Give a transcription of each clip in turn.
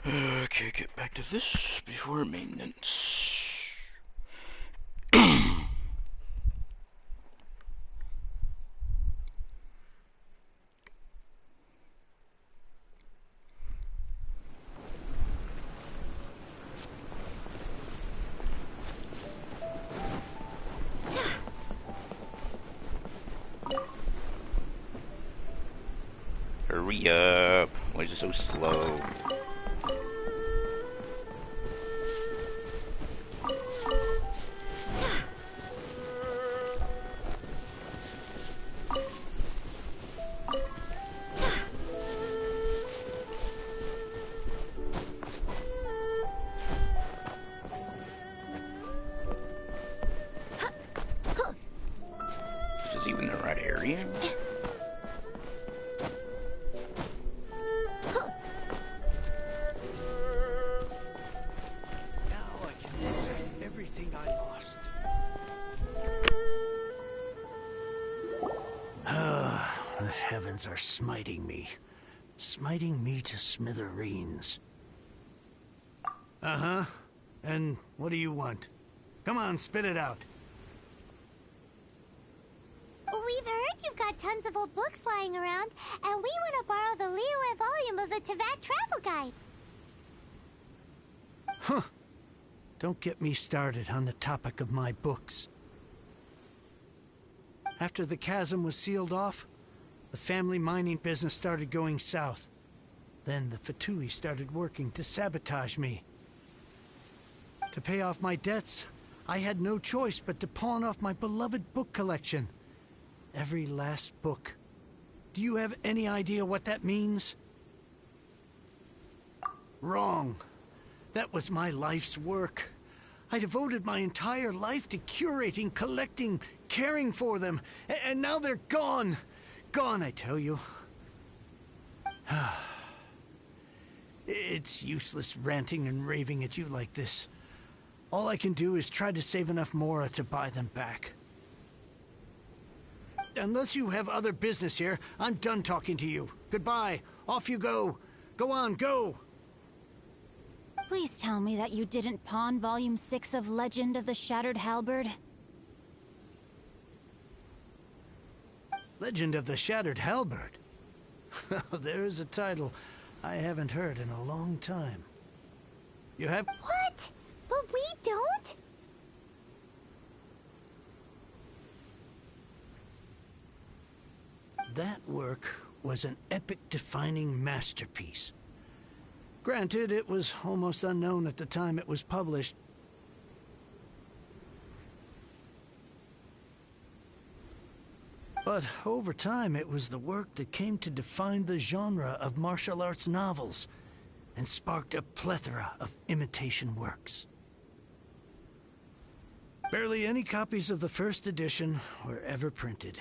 Okay, get back to this before maintenance. Hurry up. Why is it so slow? Is this even the right area? The heavens are smiting me to smithereens. Uh-huh. And what do you want? Come on, spit it out. We've heard you've got tons of old books lying around, and we want to borrow the Liyue volume of the Teyvat Travel Guide. Huh. Don't get me started on the topic of my books. After the chasm was sealed off, the family mining business started going south. Then the Fatui started working to sabotage me. To pay off my debts, I had no choice but to pawn off my beloved book collection. Every last book. Do you have any idea what that means? Wrong. That was my life's work. I devoted my entire life to curating, collecting, caring for them, and now they're gone. Gone, I tell you. It's useless ranting and raving at you like this. All I can do is try to save enough Mora to buy them back. Unless you have other business here, I'm done talking to you. Goodbye. Off you go. Go on, go! Please tell me that you didn't pawn Volume 6 of Legend of the Shattered Halberd? Legend of the Shattered Halberd? There's a title I haven't heard in a long time. You have... What? But we don't? That work was an epic-defining masterpiece. Granted, it was almost unknown at the time it was published. But over time, it was the work that came to define the genre of martial arts novels and sparked a plethora of imitation works. Barely any copies of the first edition were ever printed.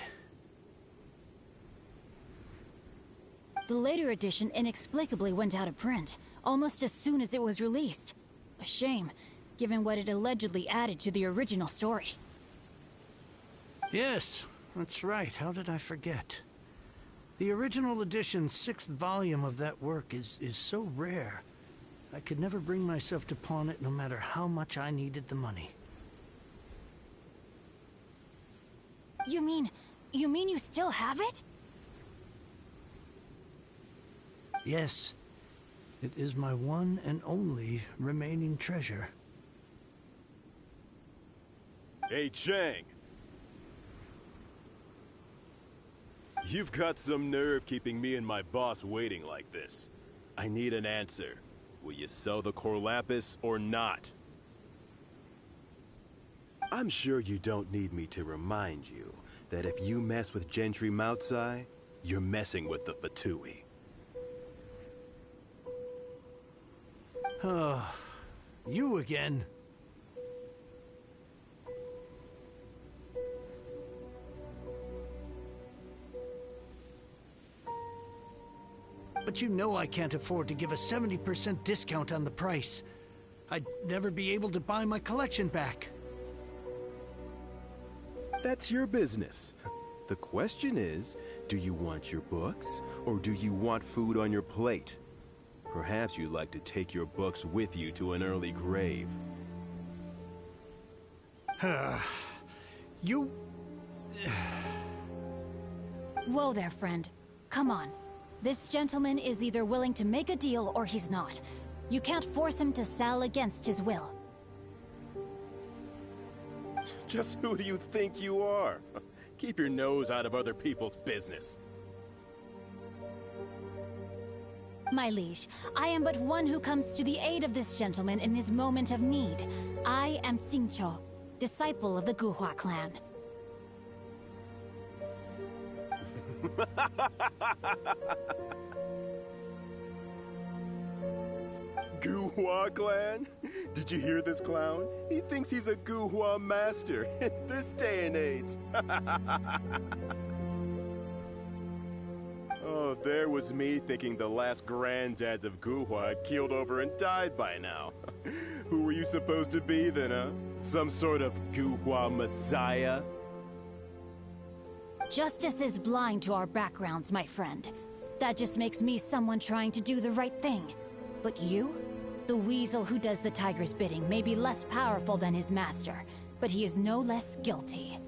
The later edition inexplicably went out of print, almost as soon as it was released. A shame, given what it allegedly added to the original story. Yes, that's right. How did I forget? The original edition's 6th volume of that work is so rare. I could never bring myself to pawn it no matter how much I needed the money. You mean you still have it? Yes. It is my one and only remaining treasure. Hey, Chang. You've got some nerve keeping me and my boss waiting like this. I need an answer. Will you sell the Corlapis or not? I'm sure you don't need me to remind you that if you mess with Gentry Moutsai, you're messing with the Fatui. Oh, you again. But you know I can't afford to give a 70% discount on the price. I'd never be able to buy my collection back. That's your business. The question is, do you want your books, or do you want food on your plate? Perhaps you'd like to take your books with you to an early grave. You... Whoa there, friend. Come on. This gentleman is either willing to make a deal or he's not. You can't force him to sell against his will. Just who do you think you are? Keep your nose out of other people's business. My liege, I am but one who comes to the aid of this gentleman in his moment of need. I am Xingqiu, disciple of the Guhua clan. Guhua clan? Did you hear this clown? He thinks he's a Guhua master in this day and age. Oh, there was me thinking the last granddads of Guhua had keeled over and died by now. Who were you supposed to be then, huh? Some sort of Guhua messiah? Justice is blind to our backgrounds, my friend. That just makes me someone trying to do the right thing. But you? The weasel who does the tiger's bidding may be less powerful than his master, but he is no less guilty.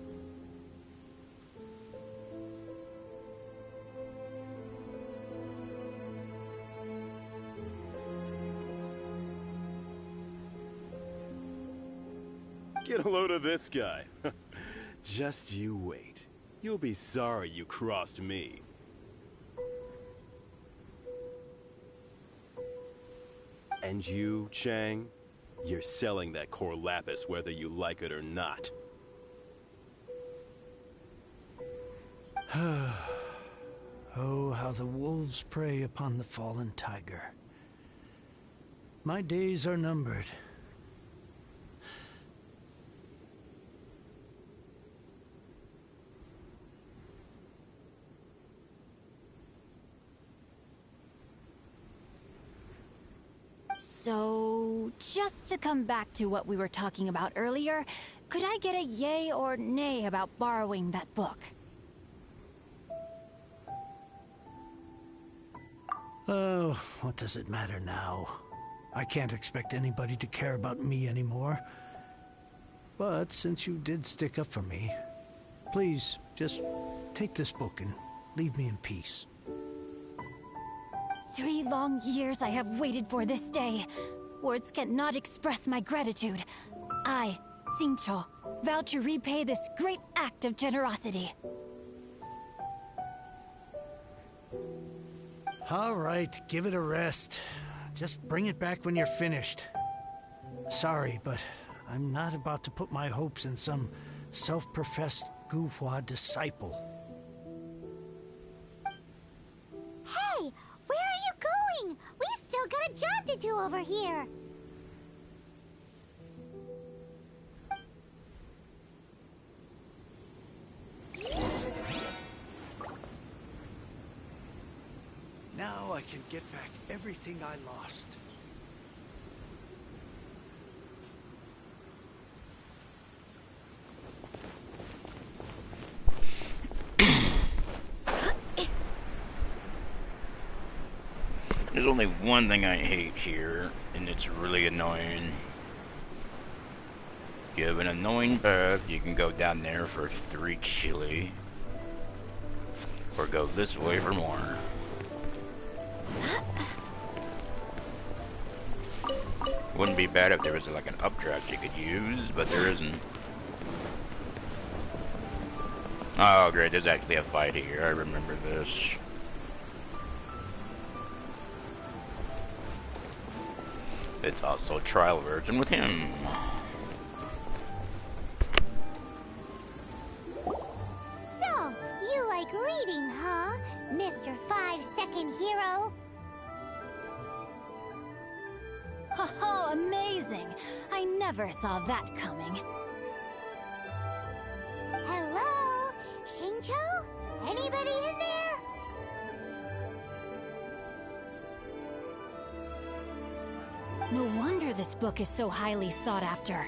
Get a load of this guy. Just you wait. You'll be sorry you crossed me. And you, Chang? You're selling that core lapis whether you like it or not. Oh, how the wolves prey upon the fallen tiger. My days are numbered. So, just to come back to what we were talking about earlier, could I get a yay or nay about borrowing that book? Oh, what does it matter now? I can't expect anybody to care about me anymore. But since you did stick up for me, please, just take this book and leave me in peace. 3 long years I have waited for this day. Words cannot express my gratitude. I, Xingqiu, vow to repay this great act of generosity. All right, give it a rest. Just bring it back when you're finished. Sorry, but I'm not about to put my hopes in some self-professed Guhua disciple. Hey! Where are you going? We've still got a job to do over here. Now I can get back everything I lost. There's only one thing I hate here, and it's really annoying. You have an annoying path, you can go down there for 3 chili. Or go this way for more. Wouldn't be bad if there was like an updraft you could use, but there isn't. Oh great, there's actually a fight here, I remember this. It's also a trial version with him. So, you like reading, huh? Mr. 5-second hero? Oh, amazing! I never saw that coming. Hello? Xingqiu? Anybody in there? No wonder this book is so highly sought after.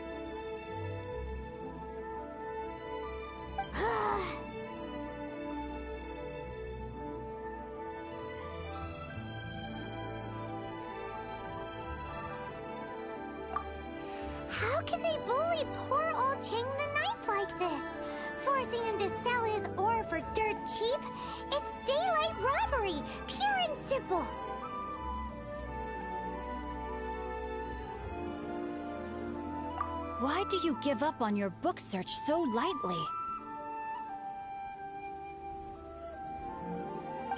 How can they bully poor old Chang the Ninth like this? Forcing him to sell his ore for dirt cheap? It's daylight robbery, pure and simple. Why do you give up on your book search so lightly?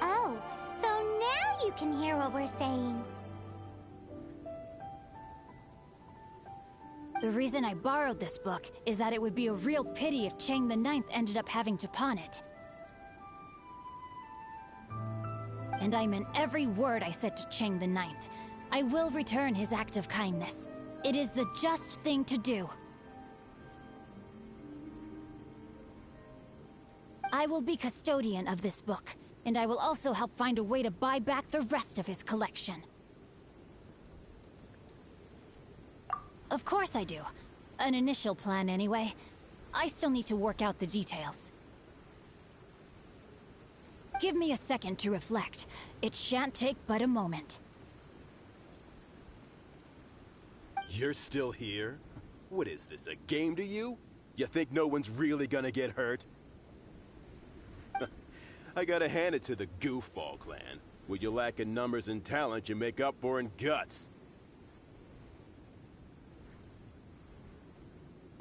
Oh, so now you can hear what we're saying. The reason I borrowed this book is that it would be a real pity if Chang the Ninth ended up having to pawn it. And I meant every word I said to Chang the Ninth. I will return his act of kindness. It is the just thing to do. I will be custodian of this book, and I will also help find a way to buy back the rest of his collection. Of course I do. An initial plan, anyway. I still need to work out the details. Give me a second to reflect. It shan't take but a moment. You're still here? What is this, a game to you? You think no one's really gonna get hurt? I gotta hand it to the Goofball clan. What you lack in numbers and talent, you make up for in guts.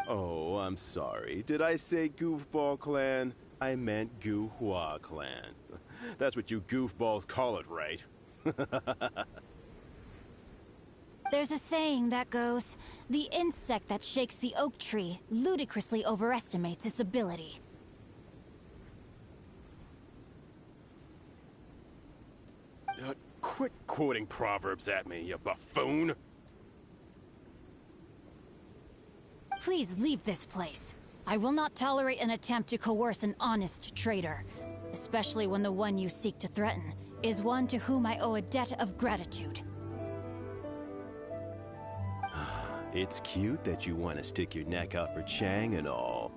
Oh, I'm sorry. Did I say Goofball clan? I meant Guhua clan. That's what you goofballs call it, right? There's a saying that goes, the insect that shakes the oak tree ludicrously overestimates its ability. Quit quoting proverbs at me, you buffoon! Please leave this place. I will not tolerate an attempt to coerce an honest trader, especially when the one you seek to threaten is one to whom I owe a debt of gratitude. It's cute that you want to stick your neck out for Chang and all.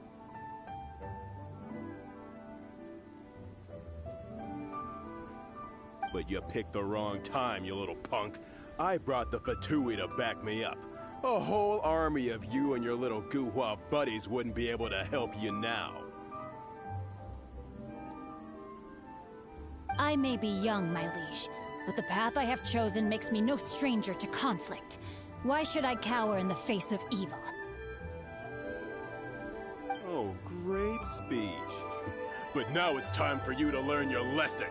But you picked the wrong time, you little punk. I brought the Fatui to back me up. A whole army of you and your little Guhua buddies wouldn't be able to help you now. I may be young, my liege, but the path I have chosen makes me no stranger to conflict. Why should I cower in the face of evil? Oh, great speech. But now it's time for you to learn your lesson.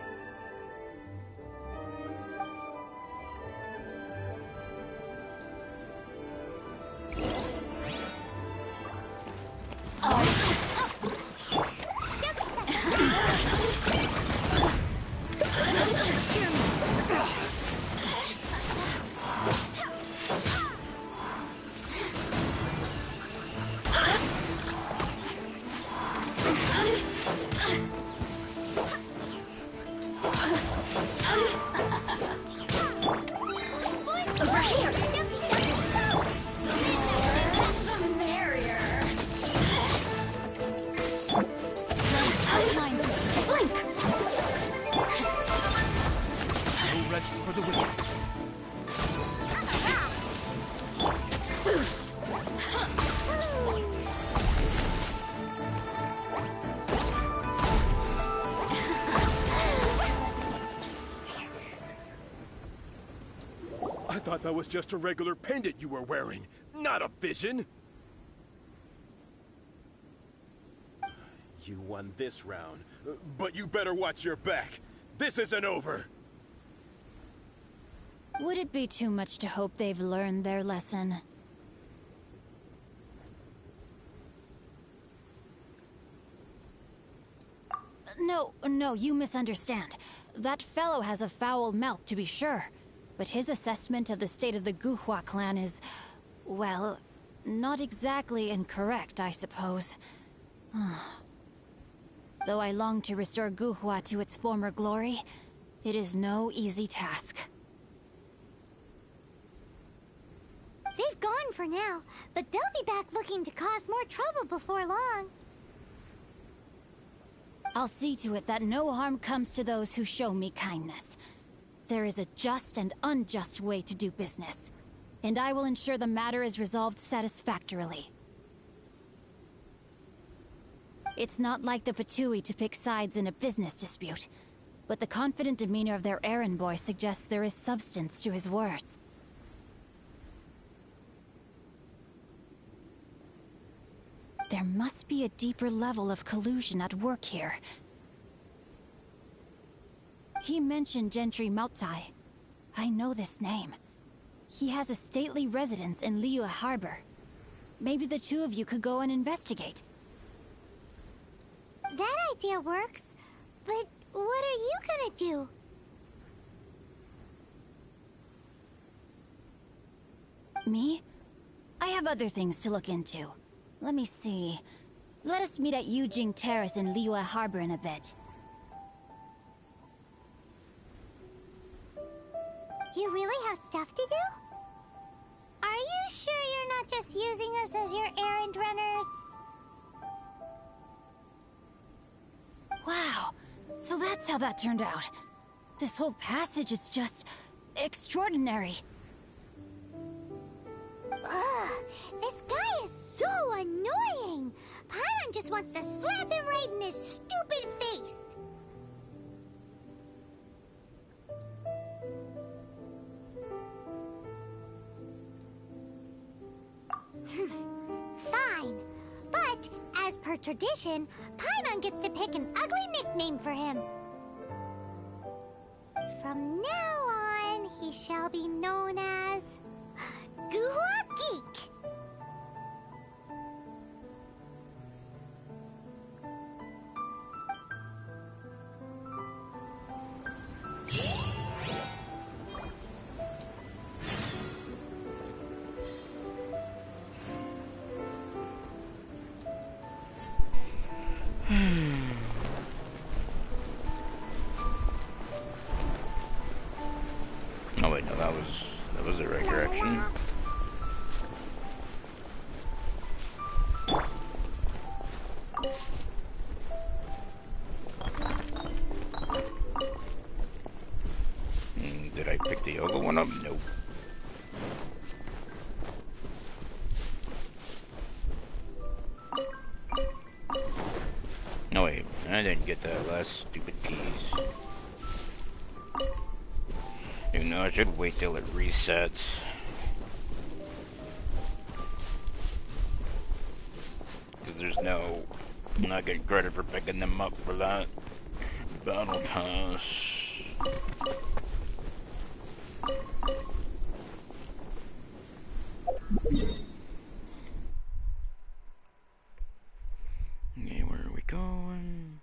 I thought that was just a regular pendant you were wearing, not a vision! You won this round, but you better watch your back. This isn't over! Would it be too much to hope they've learned their lesson? No, you misunderstand. That fellow has a foul mouth, to be sure. But his assessment of the state of the Guhua clan is, well, not exactly incorrect, I suppose. Though I long to restore Guhua to its former glory, it is no easy task. They've gone for now, but they'll be back looking to cause more trouble before long. I'll see to it that no harm comes to those who show me kindness. There is a just and unjust way to do business. and I will ensure the matter is resolved satisfactorily. It's not like the Fabulae to pick sides in a business dispute, but the confident demeanor of their errand boy suggests there is substance to his words. There must be a deeper level of collusion at work here. He mentioned Gentry Mautai. I know this name. He has a stately residence in Liyue Harbor. Maybe the two of you could go and investigate. That idea works, but what are you gonna do? Me? I have other things to look into. Let me see. Let us meet at Yujing Terrace in Liyue Harbor in a bit. You really have stuff to do? Are you sure you're not just using us as your errand runners? Wow, so that's how that turned out. This whole passage is just extraordinary. Ugh, this guy is so annoying! Paimon just wants to slap him right in his stupid face! Fine, but as per tradition, Paimon gets to pick an ugly nickname for him. From now on, he shall be known as Guhua Geek. Oh wait, no, that was the right direction. Did I pick the yoga one up? Nope. No wait, I didn't get that last stupid piece. You know, I should wait till it resets. Because there's no... I'm not getting credit for picking them up for that battle pass. Okay, where are we going?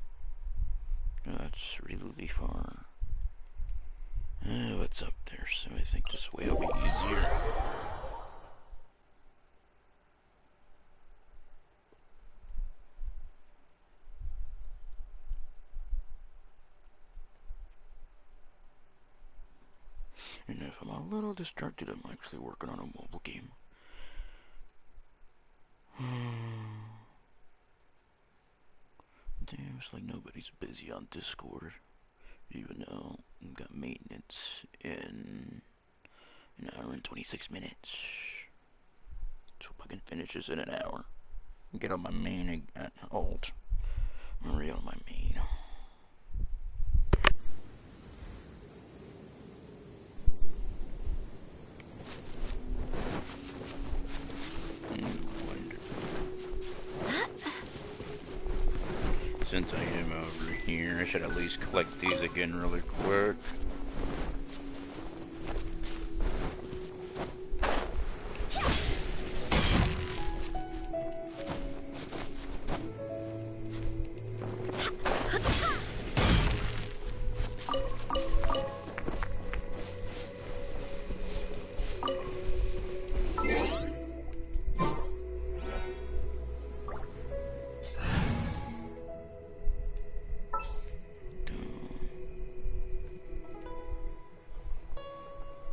Oh, that's really far. What's up there? So I think this way will be easier. And if I'm a little distracted, I'm actually working on a mobile game. Damn, it's like nobody's busy on Discord. Even though I've got maintenance in an hour and 26 minutes. So I can finish this in an hour. Get on my main at alt. Marie on my main. Since I am over here, I should at least collect these again really quick.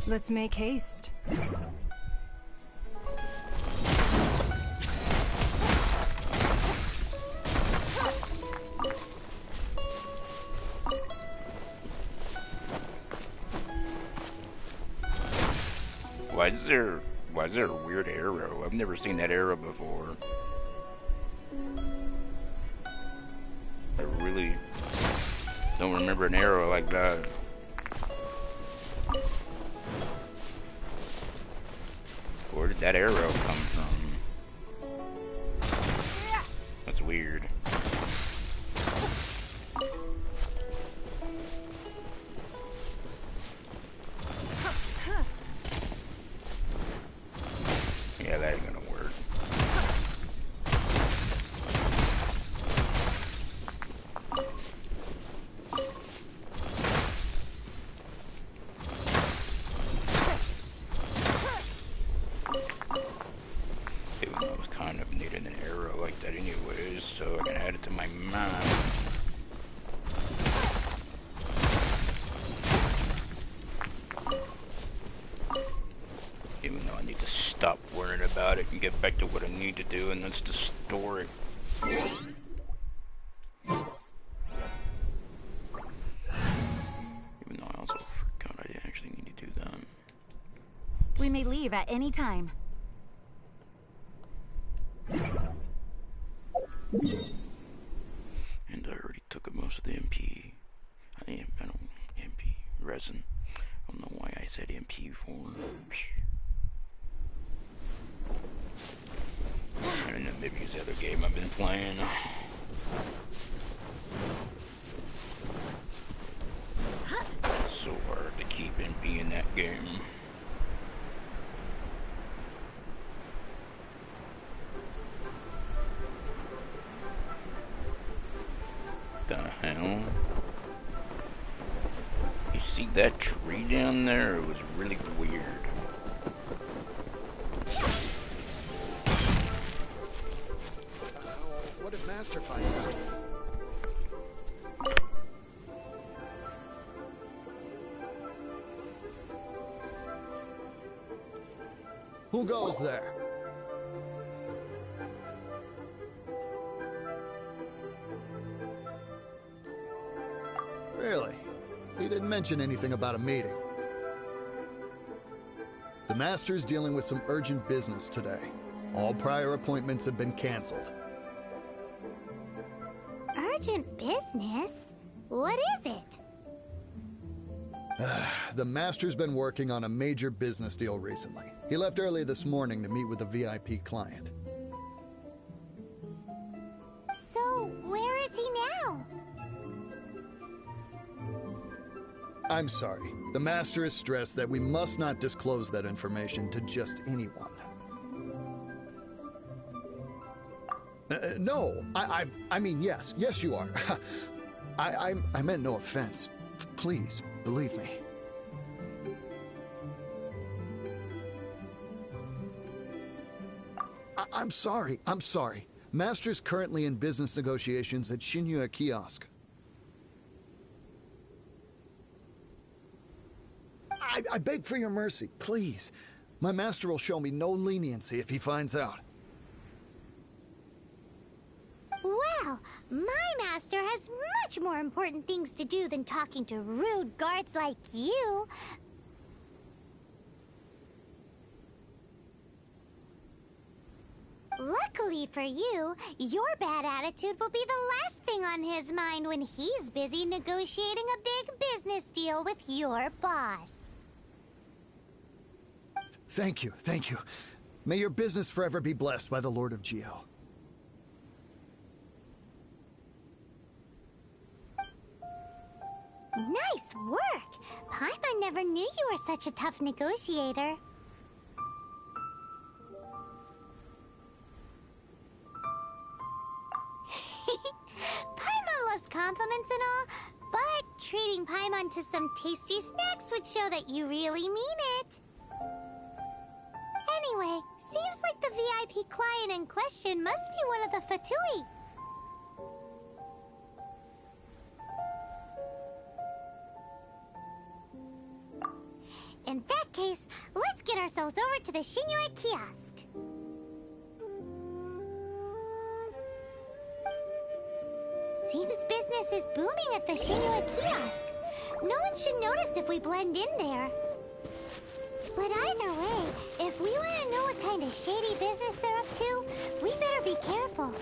Let's make haste. Why is there Why is there a weird arrow? I've never seen that arrow before. I really don't remember an arrow like that. Where did that arrow come from? That's weird. Yeah, that ain't gonna work. Even though I was kind of needing an arrow like that anyways, so I can add it to my map. Even though I need to stop worrying about it and get back to what I need to do, and that's to store it. Even though I also forgot I actually need to do that. We may leave at any time. And I already took most of the MP. I don't MP resin. I don't know why I said MP forms. I don't know, maybe it's the other game I've been playing. So hard to keep MP in that game. The hell? You see that tree down there? It was really weird. What did Master find out? Who goes there? Really? He didn't mention anything about a meeting. The Master's dealing with some urgent business today. All prior appointments have been canceled. Urgent business? What is it? The Master's been working on a major business deal recently. He left early this morning to meet with a VIP client. So, where is he now? I'm sorry. The Master is stressed that we must not disclose that information to just anyone. No, I mean, yes. Yes, you are. I meant no offense. Please, believe me. I'm sorry. Master's currently in business negotiations at Shinya Kiosk. I beg for your mercy, please. My master will show me no leniency if he finds out. Well, my master has much more important things to do than talking to rude guards like you. Luckily for you, your bad attitude will be the last thing on his mind when he's busy negotiating a big business deal with your boss. Thank you. May your business forever be blessed by the Lord of Geo. Nice work! Paimon never knew you were such a tough negotiator. Paimon loves compliments and all, but treating Paimon to some tasty snacks would show that you really mean it. Anyway, seems like the VIP client in question must be one of the Fatui. In that case, let's get ourselves over to the Shinya Kiosk. Seems business is booming at the Shinya Kiosk. No one should notice if we blend in there. But either way, if we want to careful.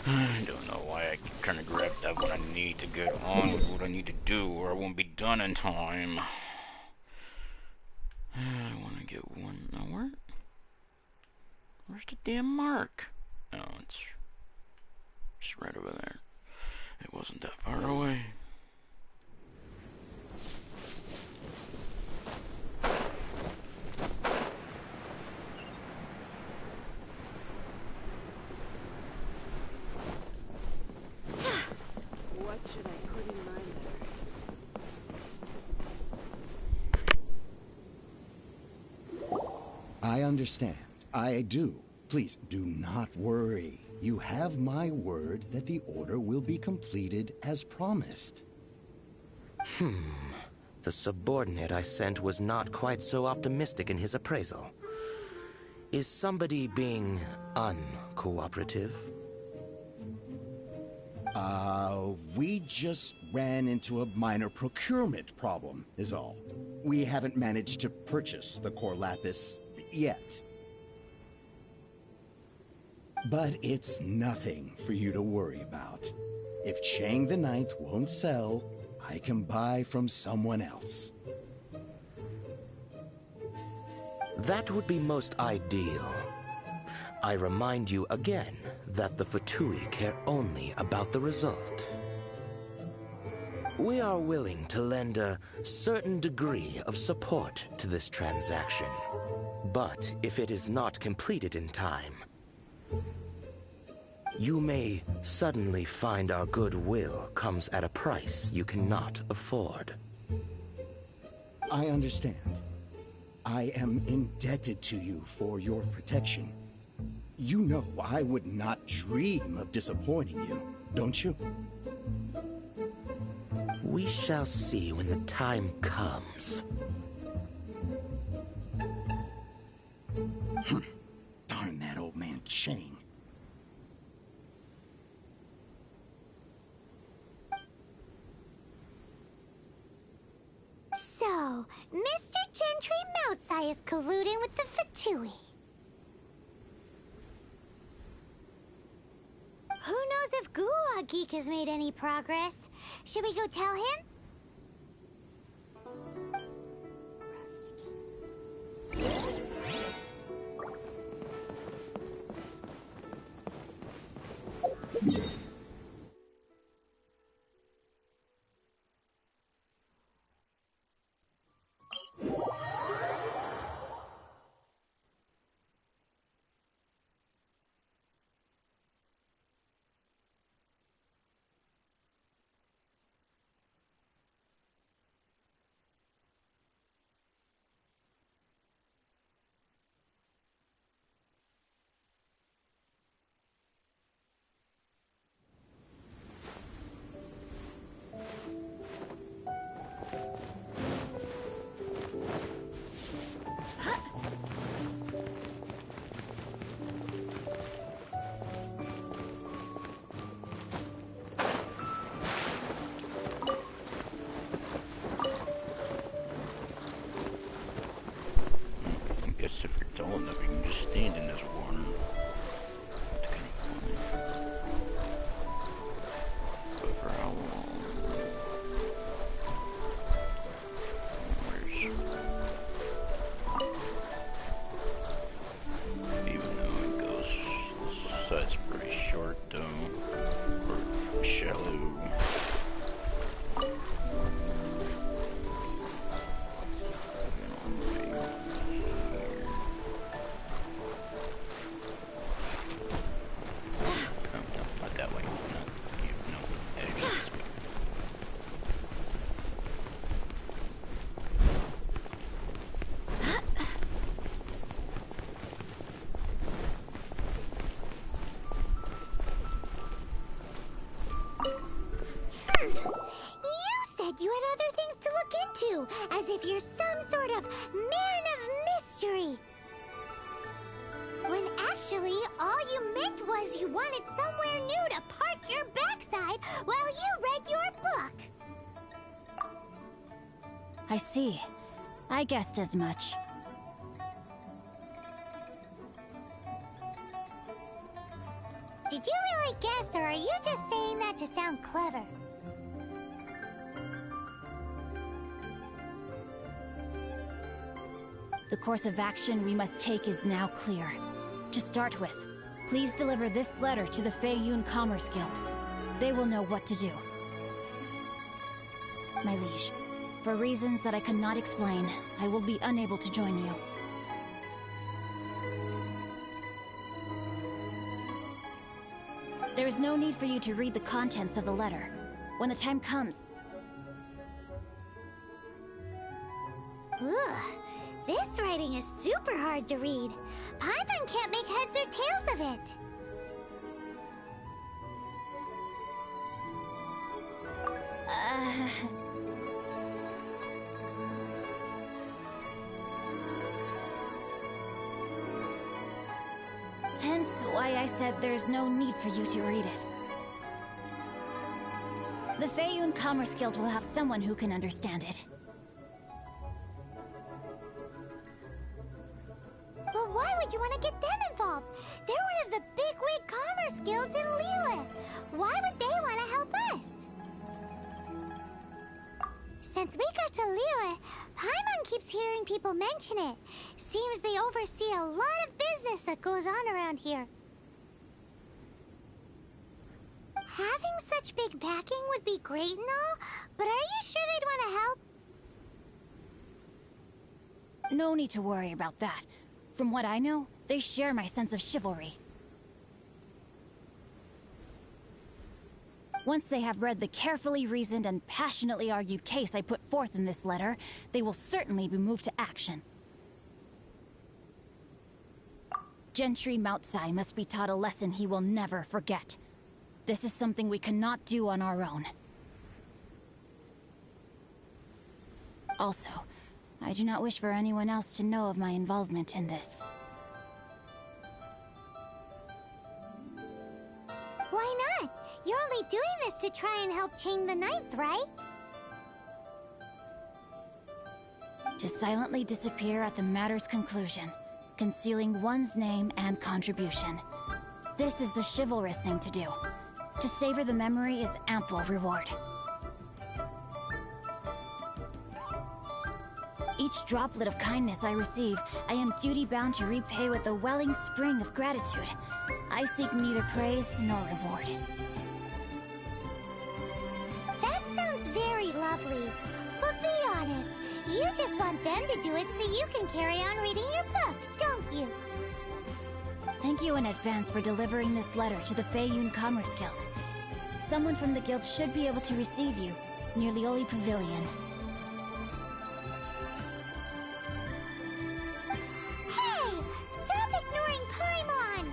I don't know why I keep trying to grab that when I need to get on with what I need to do, or I won't be done in time. I want to get one. Now where's the damn mark? Oh, it's just right over there. It wasn't that far away. What should I put in my letter? I understand. I do. Please do not worry. You have my word that the order will be completed as promised. The subordinate I sent was not quite so optimistic in his appraisal. Is somebody being uncooperative? We just ran into a minor procurement problem, is all. We haven't managed to purchase the core lapis yet. But it's nothing for you to worry about. If Chang the Ninth won't sell, I can buy from someone else. That would be most ideal. I remind you again that the Fatui care only about the result. We are willing to lend a certain degree of support to this transaction. But if it is not completed in time, you may suddenly find our goodwill comes at a price you cannot afford. I understand. I am indebted to you for your protection. You know I would not dream of disappointing you, don't you? We shall see when the time comes. Darn that old man Chang. So, Mr. Gentry Moutsai is colluding with the Fatui. Who knows if Guwa Geek has made any progress? Should we go tell him? Rest. Guess if you're tall enough, you can just stand in this water. It's kind of funny. But for how long? Even though it goes, so it's pretty short though, or shallow. if you're some sort of man of mystery. When actually, all you meant was you wanted somewhere new to park your backside while you read your book. I see. I guessed as much. Did you really guess, or are you just saying that to sound clever? The course of action we must take is now clear. To start with, please deliver this letter to the Feiyun Commerce Guild. They will know what to do. My liege, for reasons that I cannot explain, I will be unable to join you. There is no need for you to read the contents of the letter. When the time comes... Ugh, this writing is super hard to read. Paimon can't make heads or tails of it. Hence why I said there's no need for you to read it. The Feiyun Commerce Guild will have someone who can understand it. But why would you want to get them involved? They're one of the bigwig commerce guilds in Liyue. Why would they want to help us? Since we got to Liyue, Paimon keeps hearing people mention it. Seems they oversee a lot of business that goes on around here. Having such big backing would be great and all, but are you sure they'd want to help? No need to worry about that. From what I know, they share my sense of chivalry. Once they have read the carefully reasoned and passionately argued case I put forth in this letter, they will certainly be moved to action. Gentry Moutsai must be taught a lesson he will never forget. This is something we cannot do on our own. Also, I do not wish for anyone else to know of my involvement in this. Why not? You're only doing this to try and help Chang the Ninth, right? To silently disappear at the matter's conclusion, concealing one's name and contribution. This is the chivalrous thing to do. To savor the memory is ample reward. Each droplet of kindness I receive, I am duty-bound to repay with a welling spring of gratitude. I seek neither praise nor reward. That sounds very lovely. But be honest, you just want them to do it so you can carry on reading your book, don't you? Thank you in advance for delivering this letter to the Feiyun Commerce Guild. Someone from the guild should be able to receive you near Lioli Pavilion. Hey! Stop ignoring Paimon!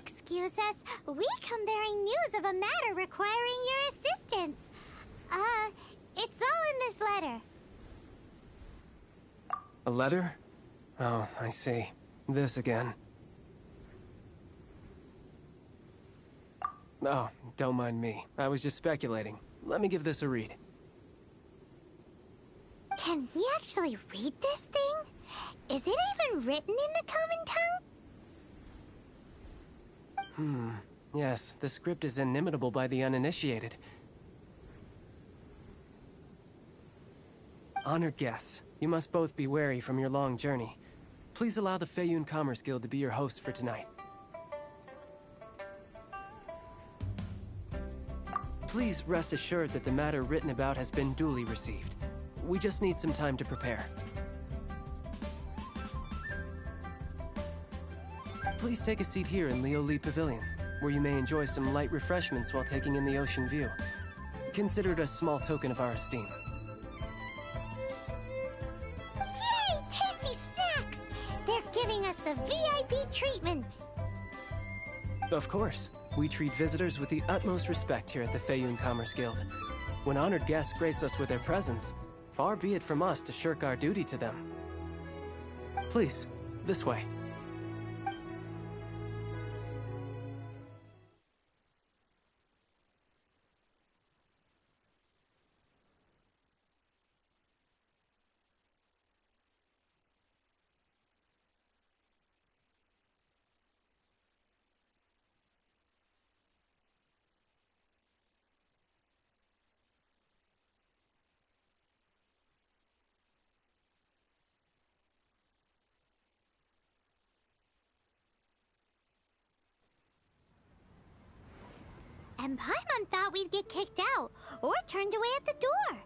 Excuse us, we come bearing news of a matter requiring your assistance. It's all in this letter. A letter? Oh, I see. This again. Oh, don't mind me. I was just speculating. Let me give this a read. Can he actually read this thing? Is it even written in the common tongue? Yes, the script is inimitable by the uninitiated. Honored guests, you must both be wary from your long journey. Please allow the Feiyun Commerce Guild to be your host for tonight. Please rest assured that the matter written about has been duly received. We just need some time to prepare. Please take a seat here in Leo Lee Pavilion, where you may enjoy some light refreshments while taking in the ocean view. Consider it a small token of our esteem. Yay! Tasty snacks! They're giving us the VIP treatment. Of course. We treat visitors with the utmost respect here at the Feiyun Commerce Guild. When honored guests grace us with their presence, far be it from us to shirk our duty to them. Please, this way. And Paimon thought we'd get kicked out, or turned away at the door.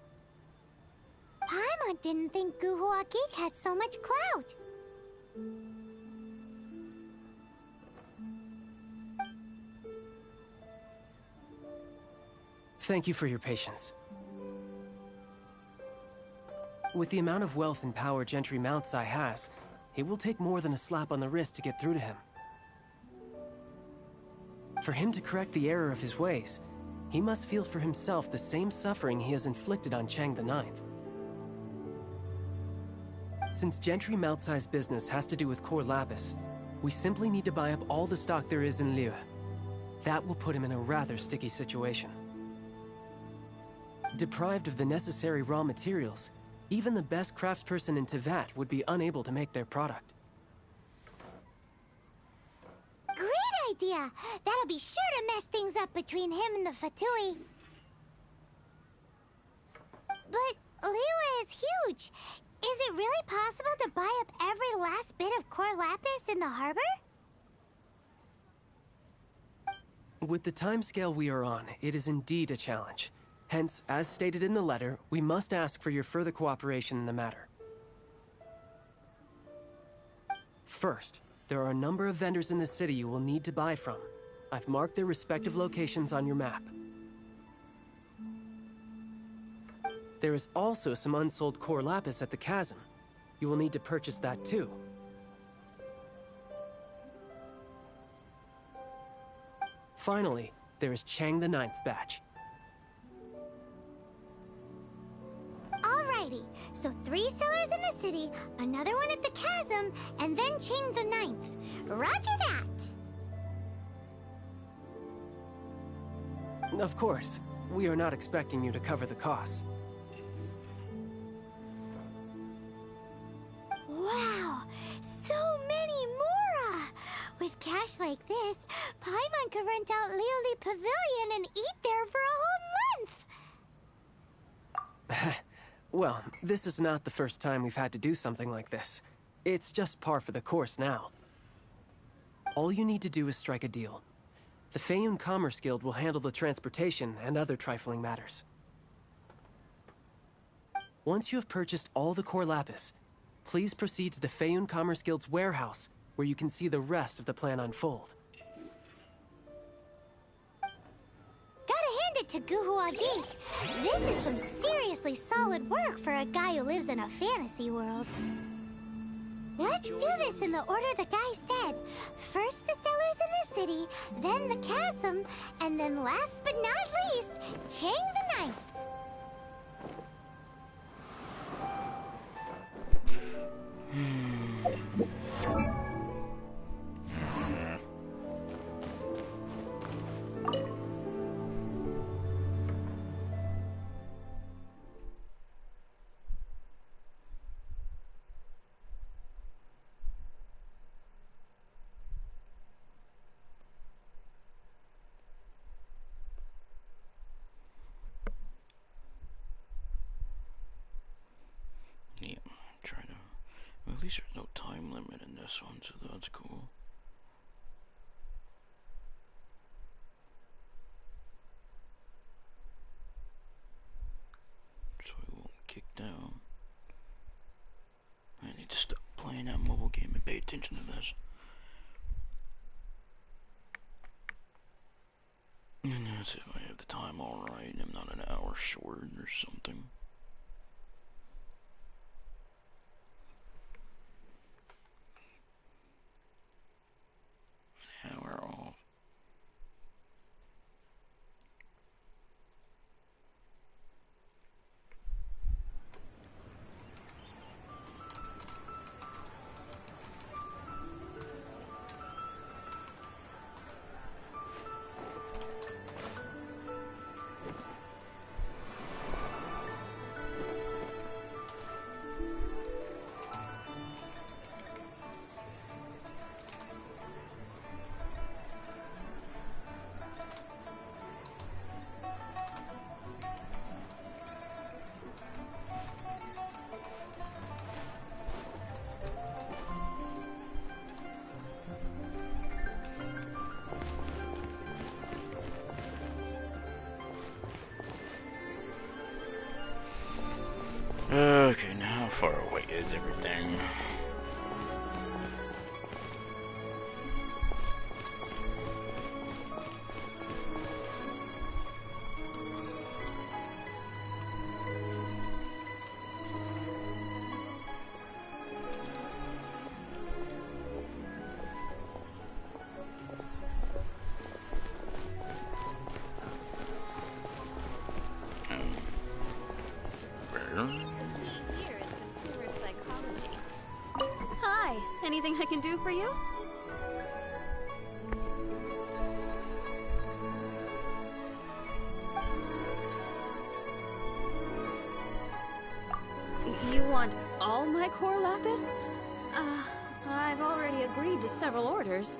Paimon didn't think Guhua Geek had so much clout. Thank you for your patience. With the amount of wealth and power Gentry Mountsi has, it will take more than a slap on the wrist to get through to him. For him to correct the error of his ways, he must feel for himself the same suffering he has inflicted on Chang the Ninth. Since Gentry Mountzi's business has to do with core lapis, we simply need to buy up all the stock there is in Liyue. That will put him in a rather sticky situation. Deprived of the necessary raw materials, even the best craftsperson in Teyvat would be unable to make their product. Great idea! That'll be sure to mess things up between him and the Fatui. But Liyue is huge. Is it really possible to buy up every last bit of core lapis in the harbor? With the timescale we are on, it is indeed a challenge. Hence, as stated in the letter, we must ask for your further cooperation in the matter. First, there are a number of vendors in the city you will need to buy from. I've marked their respective locations on your map. There is also some unsold core lapis at the chasm. You will need to purchase that too. Finally, there is Chang the Ninth's batch. Alrighty, so 3 sellers in the city, another one at the chasm, and then Chang the Ninth. Roger that! Of course, we are not expecting you to cover the costs. Wow, so many Mora! With cash like this, Paimon could rent out Liyue Pavilion and eat there for a whole month! Well, this is not the first time we've had to do something like this. It's just par for the course now. All you need to do is strike a deal. The Feiyun Commerce Guild will handle the transportation and other trifling matters. Once you have purchased all the core lapis, please proceed to the Feiyun Commerce Guild's warehouse, where you can see the rest of the plan unfold. Gotta hand it to Guhua Geek. This is some seriously solid work for a guy who lives in a fantasy world. Let's do this in the order the guy said. First the sellers in the city, then the chasm, and then last but not least, Chang the Ninth. Yeah, try to. Well, at least there's no time limit in this one, so that's cool. So we won't kick down. I need to stop playing that mobile game and pay attention to this. Let's see if I have the time alright. I'm not an hour short or something. An hour off. Okay, now how far away is everything? Here is consumer psychology. Hi, anything I can do for you? You want all my core lapis? I've already agreed to several orders.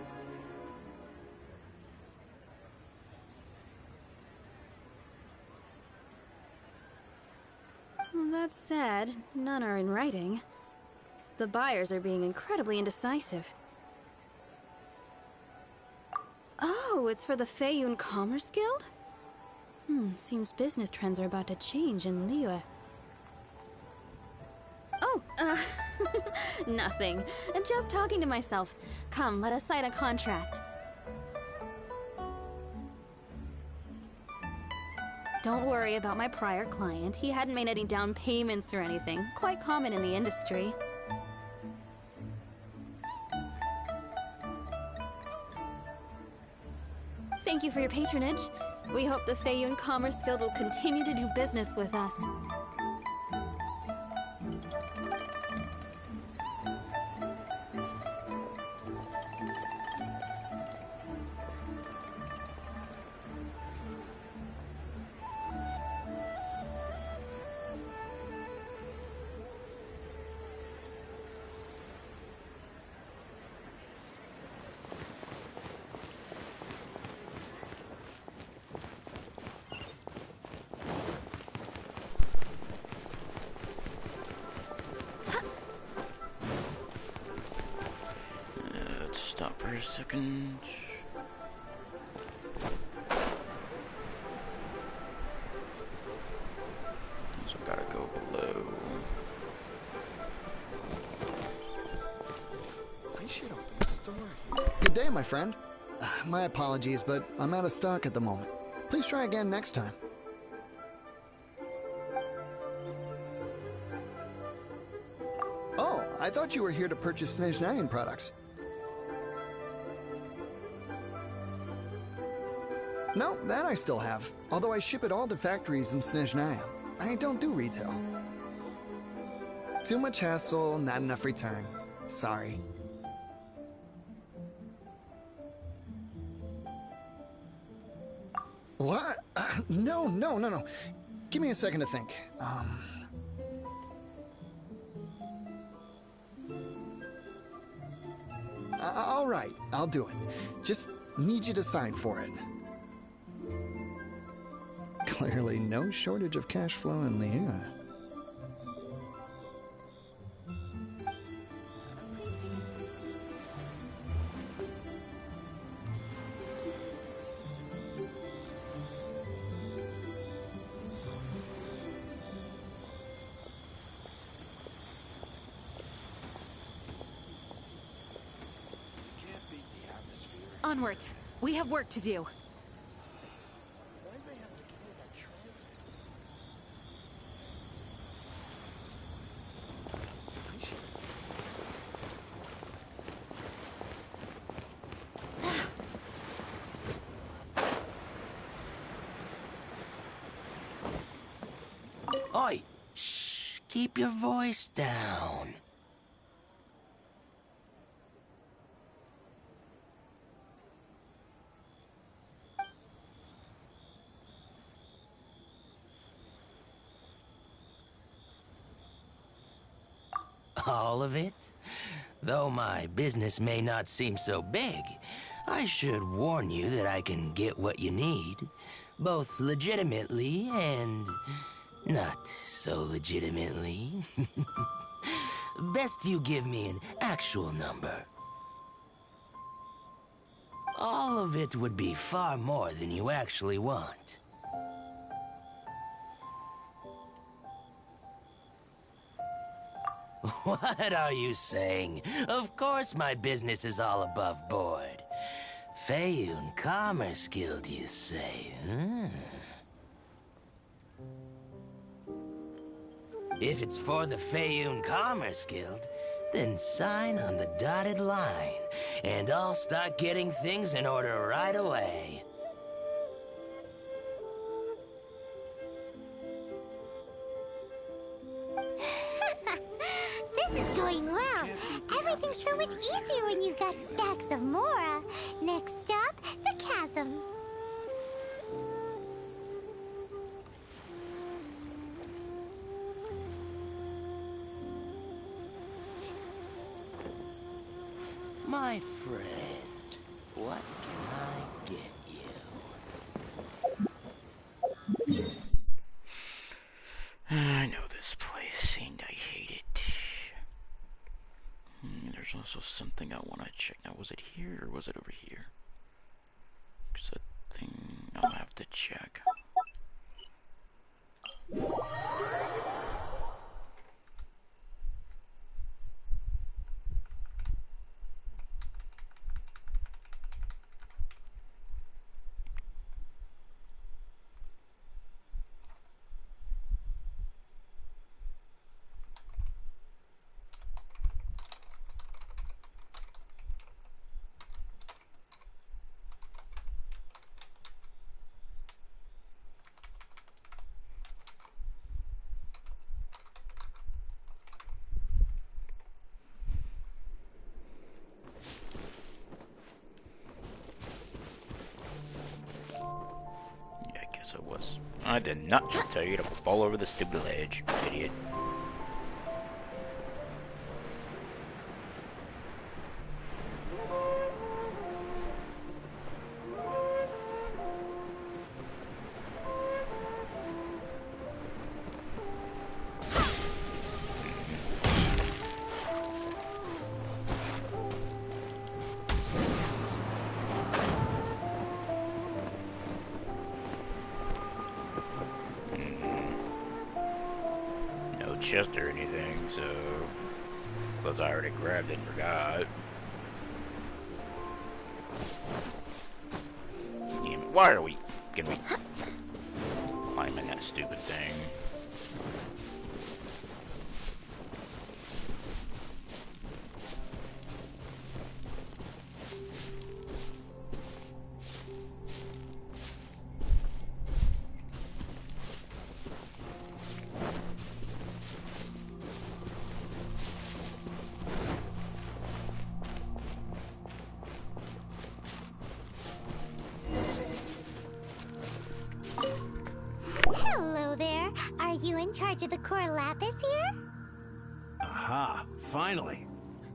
That said, none are in writing. The buyers are being incredibly indecisive. Oh, it's for the Feiyun Commerce Guild? Seems business trends are about to change in Liyue. Oh, nothing. Just talking to myself. Come, let us sign a contract. Don't worry about my prior client. He hadn't made any down payments or anything. Quite common in the industry. Thank you for your patronage. We hope the Feiyun Commerce Guild will continue to do business with us. Let's stop for a second. So I gotta go below. I should open a store here. Good day, my friend. My apologies, but I'm out of stock at the moment. Please try again next time. Oh, I thought you were here to purchase Snezhnayan products. No, that I still have. Although I ship it all to factories in Snezhnaya. I don't do retail. Too much hassle, not enough return. Sorry. What? No. Give me a second to think. All right, I'll do it. Just need you to sign for it. Clearly no shortage of cash flow in Liyue. Onwards. We have work to do. Shh, keep your voice down. All of it? Though my business may not seem so big, I should warn you that I can get what you need, both legitimately and not so legitimately. Best you give me an actual number. All of it would be far more than you actually want. What are you saying? Of course my business is all above board. Feiyun Commerce Guild, you say, huh? If it's for the Feiyun Commerce Guild, then sign on the dotted line, and I'll start getting things in order right away. This is going well. Everything's so much easier when you've got stacks of Mora. Next stop, the chasm. My friend, what can I get you? I know this place, and I hate it. There's also something I want to check. Now, was it here or was it over here? Because that thing I'll have to check. I did not just tell you to fall over the stupid ledge, idiot. Chest or anything, so because I already grabbed it and forgot. Damn it, why are we climbing that stupid thing? To the core lapis here? Aha, finally.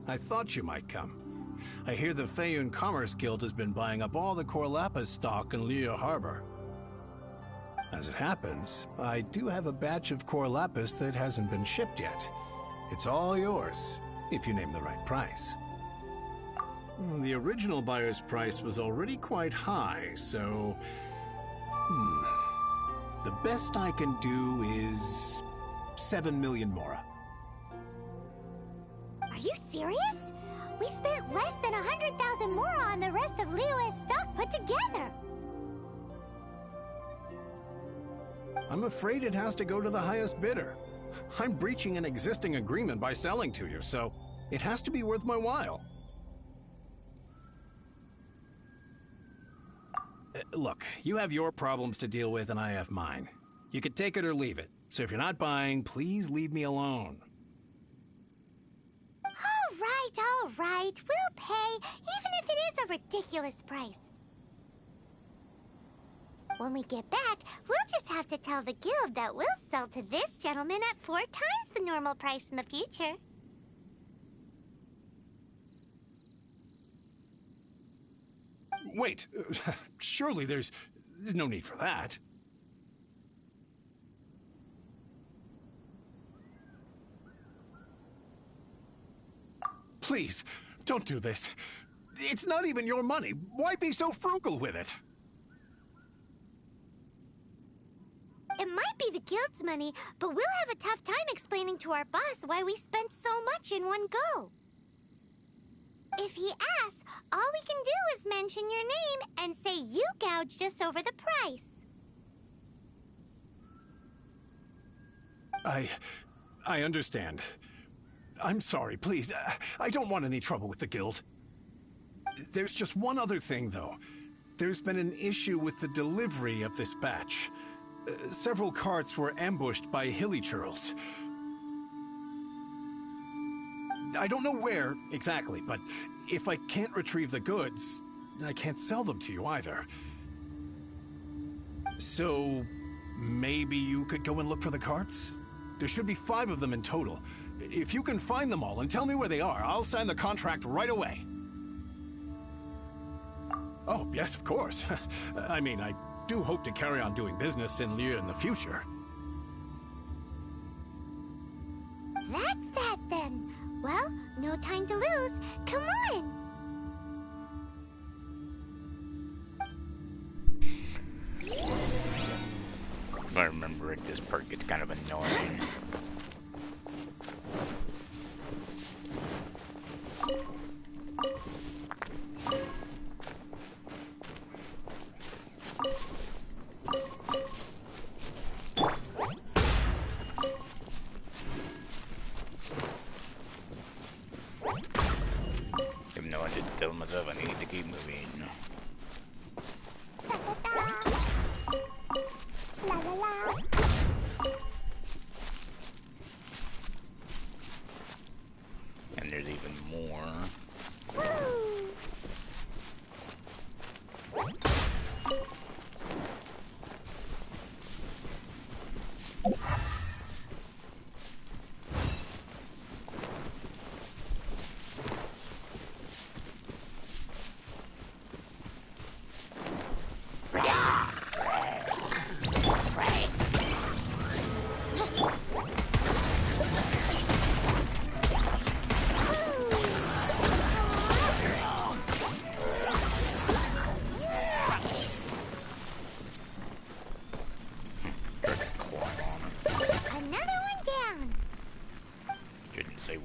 I thought you might come. I hear the Feiyun Commerce Guild has been buying up all the core lapis stock in Liyue Harbor. As it happens, I do have a batch of core lapis that hasn't been shipped yet. It's all yours, if you name the right price. The original buyer's price was already quite high, so... The best I can do is 7 million Mora. Are you serious? We spent less than 100,000 Mora on the rest of Liyue's stock put together. I'm afraid it has to go to the highest bidder. I'm breaching an existing agreement by selling to you, so it has to be worth my while. Look, you have your problems to deal with and I have mine. You could take it or leave it. So if you're not buying, please leave me alone. All right. We'll pay, even if it is a ridiculous price. When we get back, we'll just have to tell the guild that we'll sell to this gentleman at 4 times the normal price in the future. Wait, surely there's no need for that. Please, don't do this. It's not even your money. Why be so frugal with it? It might be the guild's money, but we'll have a tough time explaining to our boss why we spent so much in one go. If he asks, all we can do is mention your name and say you gouged us over the price. I understand. I'm sorry, please. I don't want any trouble with the guild. There's just one other thing, though. There's been an issue with the delivery of this batch. Several carts were ambushed by hilly churls. I don't know where exactly, but if I can't retrieve the goods, I can't sell them to you either. So, maybe you could go and look for the carts? There should be 5 of them in total. If you can find them all and tell me where they are, I'll sign the contract right away. Oh, yes, of course. I mean, I do hope to carry on doing business in Liyue in the future. That's that then. Well, no time to lose. Come on! If I remember it, this part gets kind of annoying. Even though I did tell myself I need to keep moving. La la la. And there's even more. Woo!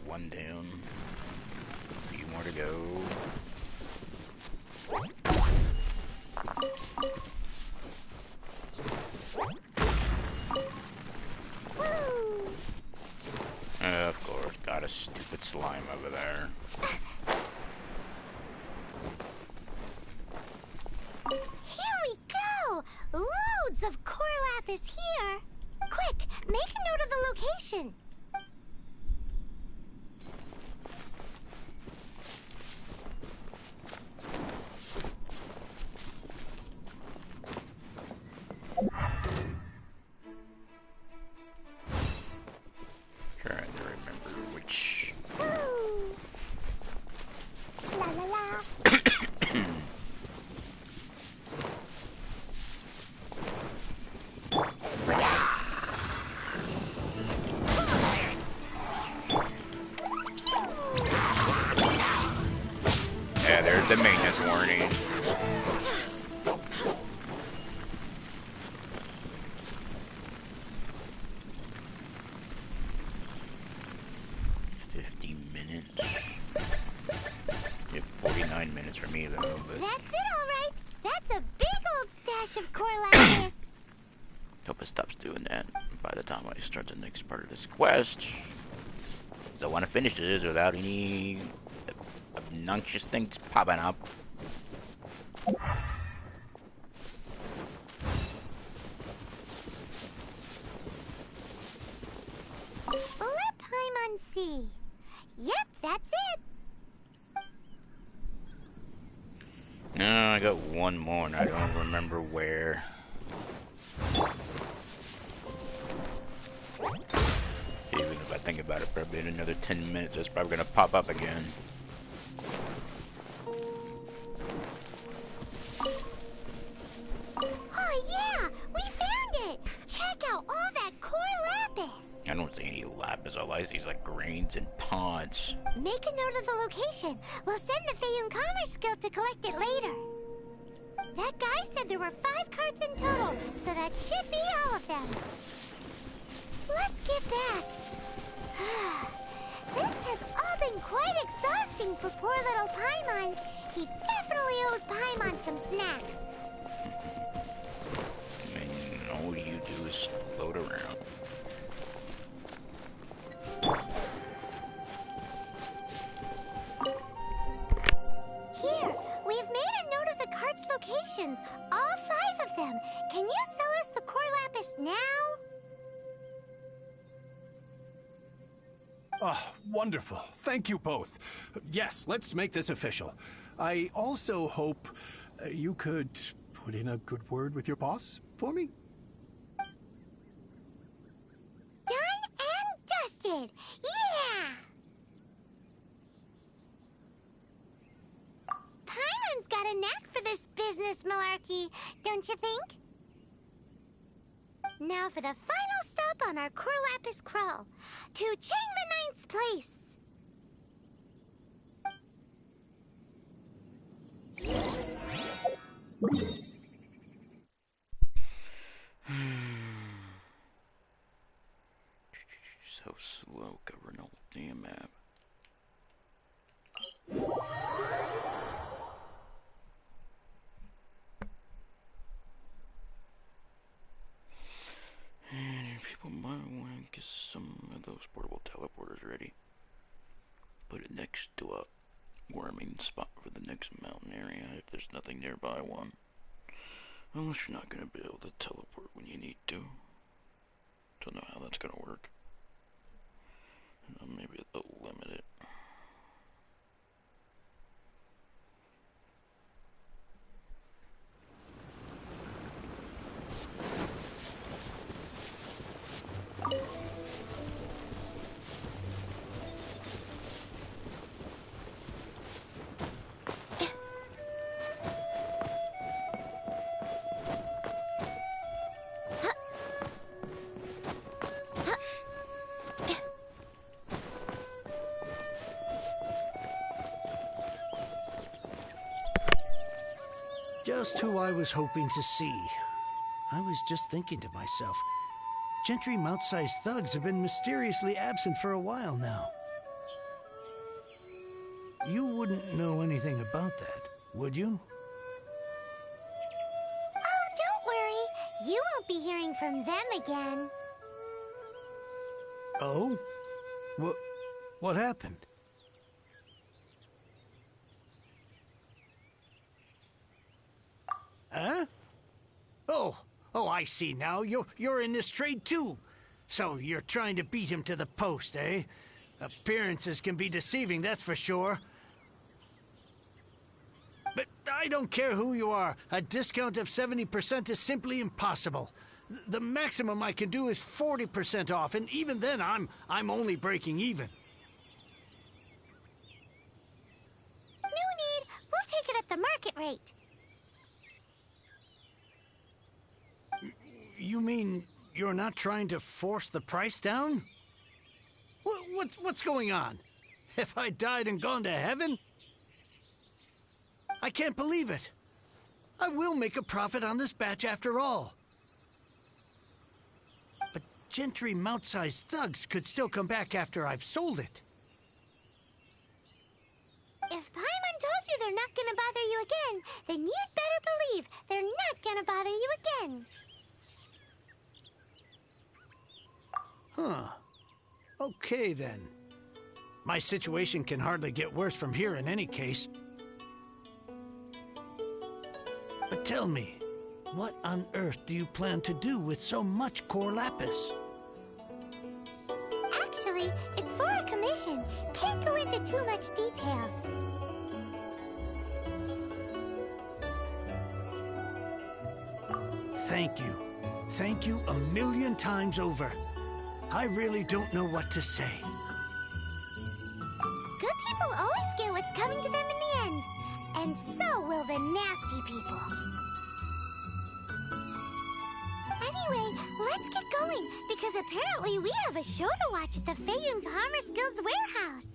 One down. A few more to go. Of course, got a stupid slime over there. Here we go! Loads of core lapis here! Quick, make a note of the location! Trying to remember which. La la la. Yeah, there's the maintenance warning. For me though, but that's it, all right. That's a big old stash of core lapis. Hope it stops doing that by the time I start the next part of this quest. So I want to finish this without any obnoxious things popping up. got one more and I don't remember where. Even if I think about it, probably in another 10 minutes, it's probably gonna pop up again. Oh yeah, we found it! Check out all that core lapis! I don't see any lapis. All I see is like grains and pods. Make a note of the location. We'll send the Fayun Commerce Guild to collect it later. That guy said there were 5 carts in total, so that should be all of them. Let's get back. This has all been quite exhausting for poor little Paimon. He definitely owes Paimon some snacks. I mean, all you do is float around. Here, we've made a note of the cart's locations. All 5 of them. Can you sell us the core lapis now? Oh, wonderful. Thank you both. Yes, let's make this official. I also hope you could put in a good word with your boss for me. Done and dusted. Yeah! Paimon's got a knack for this business malarkey, don't you think? Now for the final stop on our core lapis crawl, to Chang the Ninth's place. So slow covering the whole damn map. And people might want to get some of those portable teleporters ready. Put it next to a warming spot for the next mountain area if there's nothing nearby one. Unless you're not going to be able to teleport when you need to. Don't know how that's going to work. Maybe they'll limit it. Just who I was hoping to see. I was just thinking to myself, gentry mount-sized thugs have been mysteriously absent for a while now. You wouldn't know anything about that, would you? Oh, don't worry. You won't be hearing from them again. Oh? What happened? Huh? Oh, I see now. You're in this trade too. So you're trying to beat him to the post, eh? Appearances can be deceiving, that's for sure. But I don't care who you are. A discount of 70% is simply impossible. The maximum I can do is 40% off, and even then I'm only breaking even. No need. We'll take it at the market rate. You mean you're not trying to force the price down? What's going on? Have I died and gone to heaven? I can't believe it. I will make a profit on this batch after all. But gentry mount-sized thugs could still come back after I've sold it. If Paimon told you they're not gonna bother you again, then you'd better believe they're not gonna bother you again. Huh. Okay, then. My situation can hardly get worse from here in any case. But tell me, what on earth do you plan to do with so much core lapis? Actually, it's for a commission. Can't go into too much detail. thank you. Thank you a million times over. I really don't know what to say. Good people always get what's coming to them in the end. And so will the nasty people. Anyway, let's get going, because apparently we have a show to watch at the Feiyun Commerce Guild's warehouse.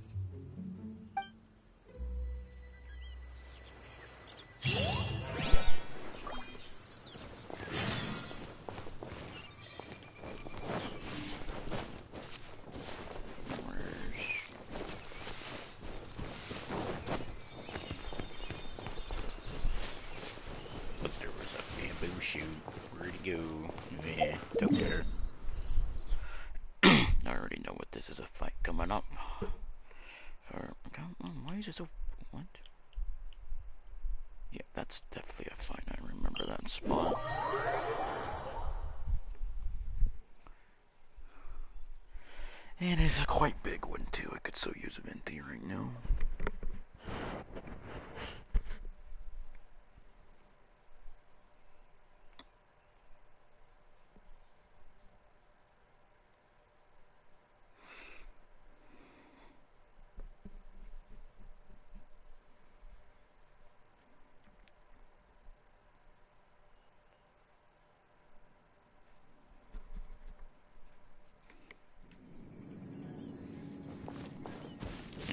Where'd he go? Yeah, don't care. I already know what this is, a fight coming up. Why is it so... What? Yeah, that's definitely a fight. I remember that spot. And it's a quite big one too. I could so use a venti right now.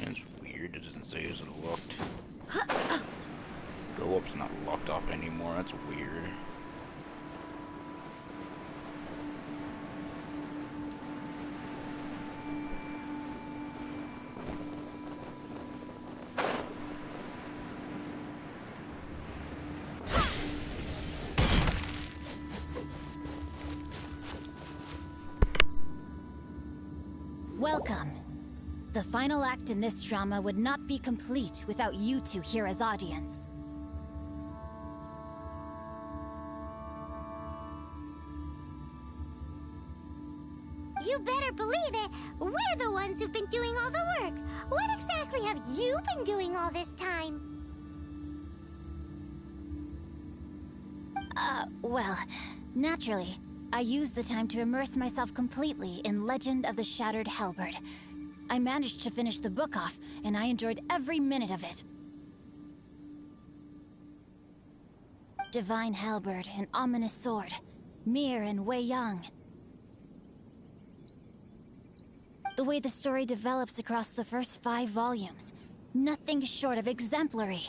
It's weird, it doesn't say it's locked. Go up's not locked off anymore, that's weird. Welcome. The final act in this drama would not be complete without you two here as audience. You better believe it. We're the ones who've been doing all the work. What exactly have you been doing all this time? Well, naturally, I used the time to immerse myself completely in Legend of the Shattered Halberd. I managed to finish the book off, and I enjoyed every minute of it. Divine Halberd, an ominous sword. Mir and Wei Yang. The way the story develops across the first 5 volumes. Nothing short of exemplary.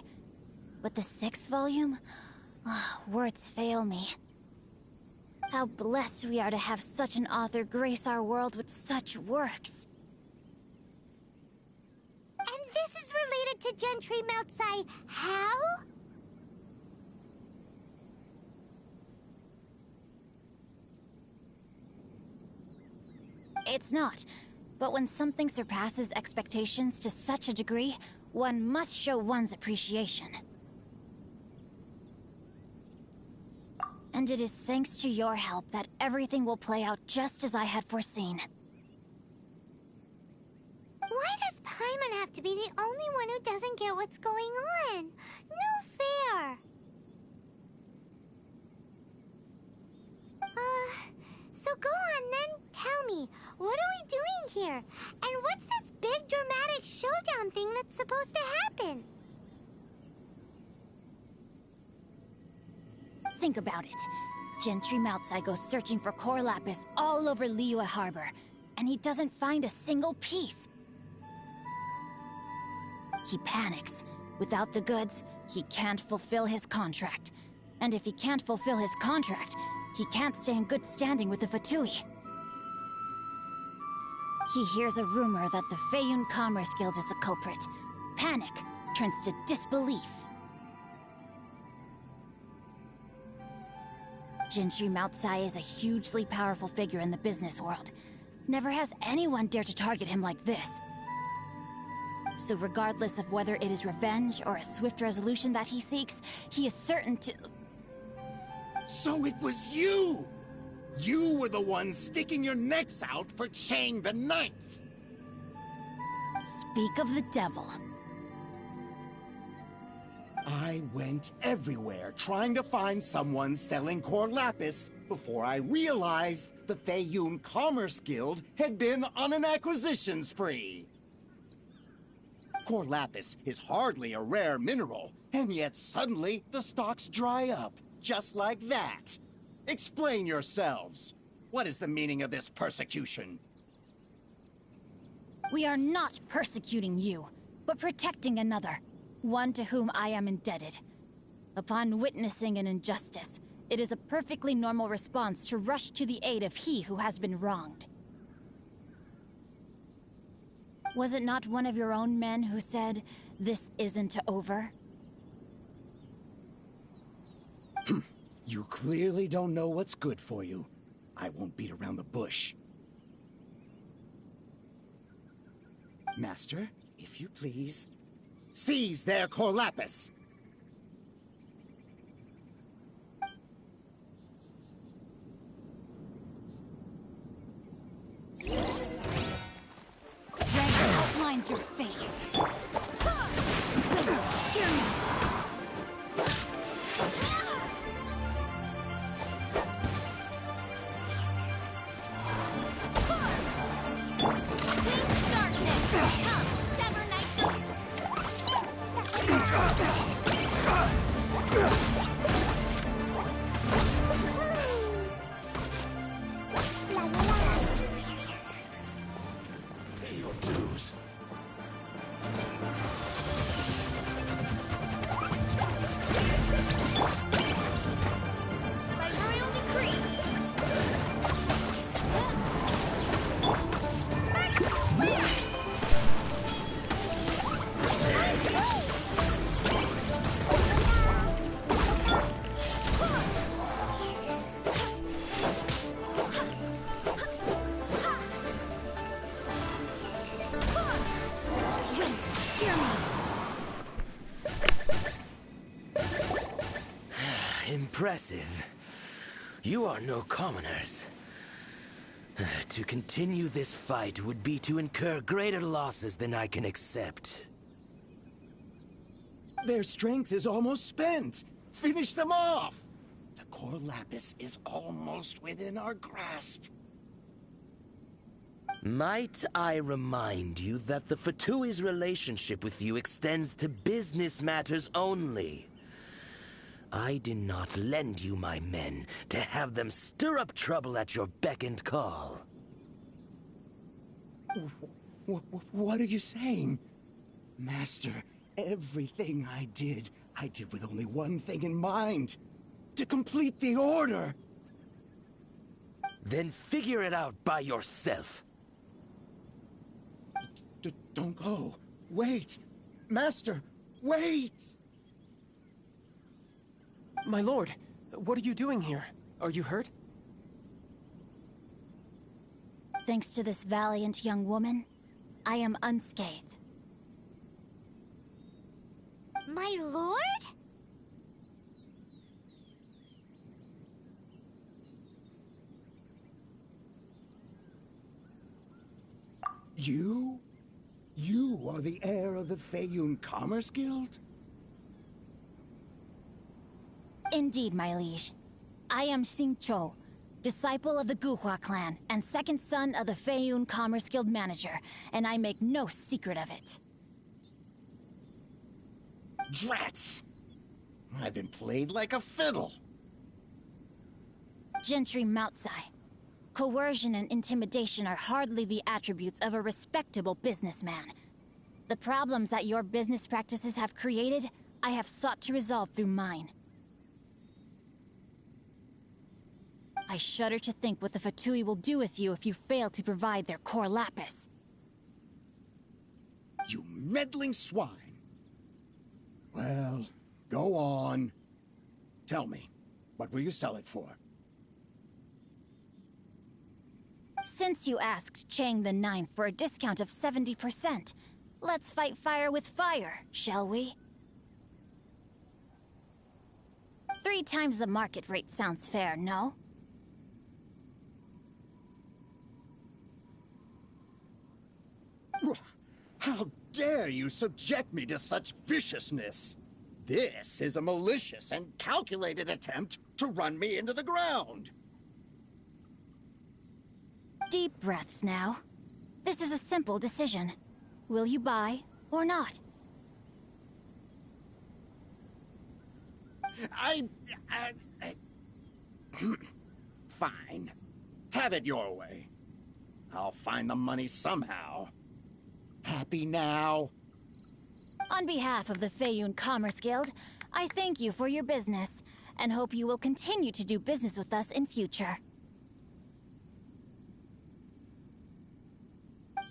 But the 6th volume? Words fail me. How blessed we are to have such an author grace our world with such works. And this is related to Gentry Moutsai. How? It's not. But when something surpasses expectations to such a degree, one must show one's appreciation. And it is thanks to your help that everything will play out just as I had foreseen. Why does Paimon have to be the only one who doesn't get what's going on? No fair. So go on then, tell me, what are we doing here? And what's this big dramatic showdown thing that's supposed to happen? Think about it. Gentry Moutsai goes searching for core lapis all over Liyue Harbor, and he doesn't find a single piece. He panics. Without the goods, he can't fulfill his contract. And if he can't fulfill his contract, he can't stay in good standing with the Fatui. He hears a rumor that the Feiyun Commerce Guild is the culprit. Panic turns to disbelief. Gentry Moutsai is a hugely powerful figure in the business world. Never has anyone dared to target him like this. So regardless of whether it is revenge or a swift resolution that he seeks, he is certain to... So it was you! You were the one sticking your necks out for Chang the Ninth! Speak of the devil. I went everywhere trying to find someone selling core lapis before I realized the Feiyun Commerce Guild had been on an acquisition spree. Core lapis is hardly a rare mineral, and yet suddenly the stocks dry up, just like that. Explain yourselves. What is the meaning of this persecution? We are not persecuting you, but protecting another, one to whom I am indebted. Upon witnessing an injustice, it is a perfectly normal response to rush to the aid of he who has been wronged. Was it not one of your own men who said, "This isn't over"? You clearly don't know what's good for you. I won't beat around the bush. Master, if you please, seize their core lapis! Red outlines your fate. Please, hear me. Pay your dues. By royal decree. Impressive. You are no commoners. To continue this fight would be to incur greater losses than I can accept. Their strength is almost spent. Finish them off! The core lapis is almost within our grasp. Might I remind you that the Fatui's relationship with you extends to business matters only? I did not lend you my men to have them stir up trouble at your beck and call. What are you saying? Master, everything I did with only one thing in mind. To complete the order! Then figure it out by yourself. Don't go. Wait! Master, wait! My lord, what are you doing here? Are you hurt? Thanks to this valiant young woman, I am unscathed. My lord? You? You are the heir of the Feiyun Commerce Guild? Indeed, my liege. I am Xingqiu, disciple of the Guhua clan and second son of the Feiyun Commerce Guild manager, and I make no secret of it. Drats! I've been played like a fiddle. Gentry Moutsai. Coercion and intimidation are hardly the attributes of a respectable businessman. The problems that your business practices have created, I have sought to resolve through mine. I shudder to think what the Fatui will do with you if you fail to provide their core lapis. You meddling swine. Well, go on. Tell me, what will you sell it for? Since you asked Chang the Ninth for a discount of 70%, let's fight fire with fire, shall we? 3 times the market rate sounds fair, no? How dare you subject me to such viciousness? This is a malicious and calculated attempt to run me into the ground. Deep breaths now. This is a simple decision. Will you buy or not? Fine. Have it your way. I'll find the money somehow. Happy now? On behalf of the Feiyun Commerce Guild, I thank you for your business, and hope you will continue to do business with us in future.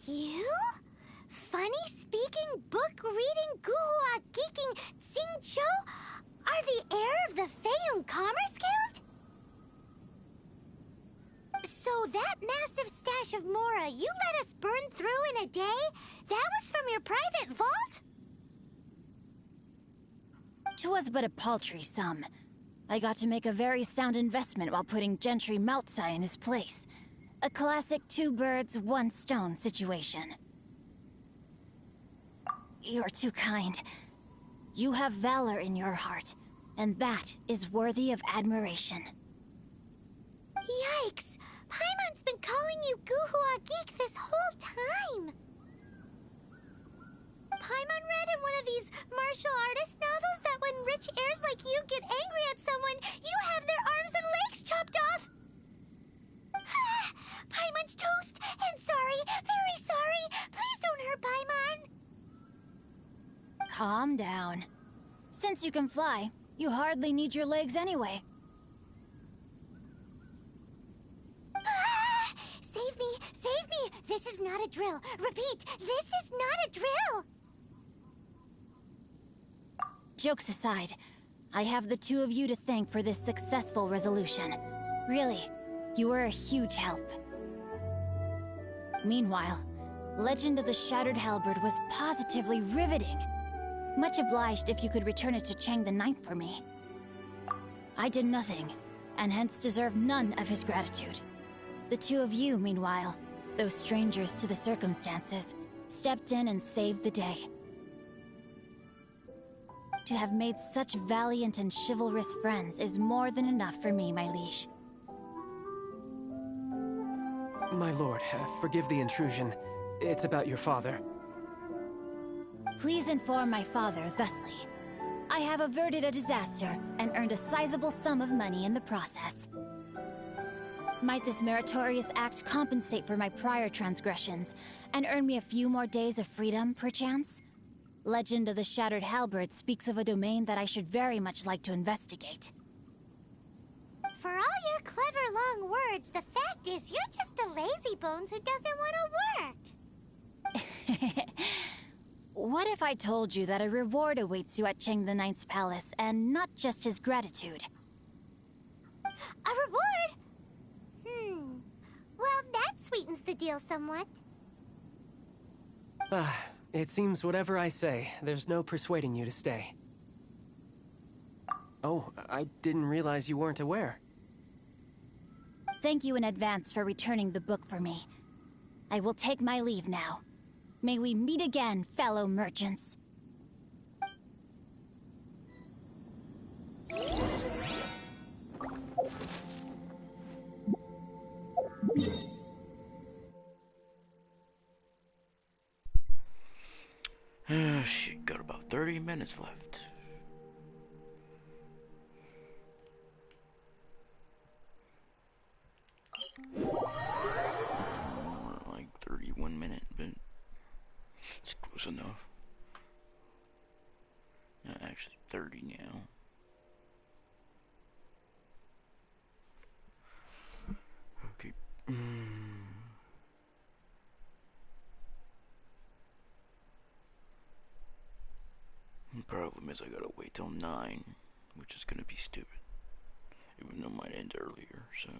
You? Funny-speaking, book-reading, guhua geeking Xingqiu are the heir of the Feiyun Commerce Guild? So that massive stash of Mora you let us burn through in a day, that was from your private vault? 'Twas but a paltry sum. I got to make a very sound investment while putting Gentry Moutsai in his place. A classic two birds, one stone situation. You're too kind. You have valor in your heart, and that is worthy of admiration. Yikes! Paimon's been calling you Guhua Geek this whole time! Paimon read in one of these martial artist novels that when rich heirs like you get angry at someone, you have their arms and legs chopped off! Paimon's toast! And sorry, very sorry! Please don't hurt Paimon! Calm down. Since you can fly, you hardly need your legs anyway. Save me! Save me! This is not a drill! Repeat, this is not a drill! Jokes aside, I have the two of you to thank for this successful resolution. Really, you were a huge help. Meanwhile, Legend of the Shattered Halberd was positively riveting. Much obliged if you could return it to Chang the Ninth for me. I did nothing, and hence deserve none of his gratitude. The two of you, meanwhile, though strangers to the circumstances, stepped in and saved the day. To have made such valiant and chivalrous friends is more than enough for me, my liege. My lord, forgive the intrusion. It's about your father. Please inform my father thusly. I have averted a disaster and earned a sizable sum of money in the process. Might this meritorious act compensate for my prior transgressions and earn me a few more days of freedom, perchance? Legend of the Shattered Halberd speaks of a domain that I should very much like to investigate. For all your clever long words, the fact is you're just a lazy bones who doesn't want to work. What if I told you that a reward awaits you at Chang the Ninth's palace, and not just his gratitude? A reward? Well, that sweetens the deal somewhat. It seems whatever I say, there's no persuading you to stay. Oh, I didn't realize you weren't aware. Thank you in advance for returning the book for me. I will take my leave now. May we meet again, fellow merchants. Shit, got about 30 minutes left. Like 31 minutes, but it's close enough. Actually 30 now. Okay. The problem is I gotta wait till 9, which is gonna be stupid. Even though it might end earlier, so...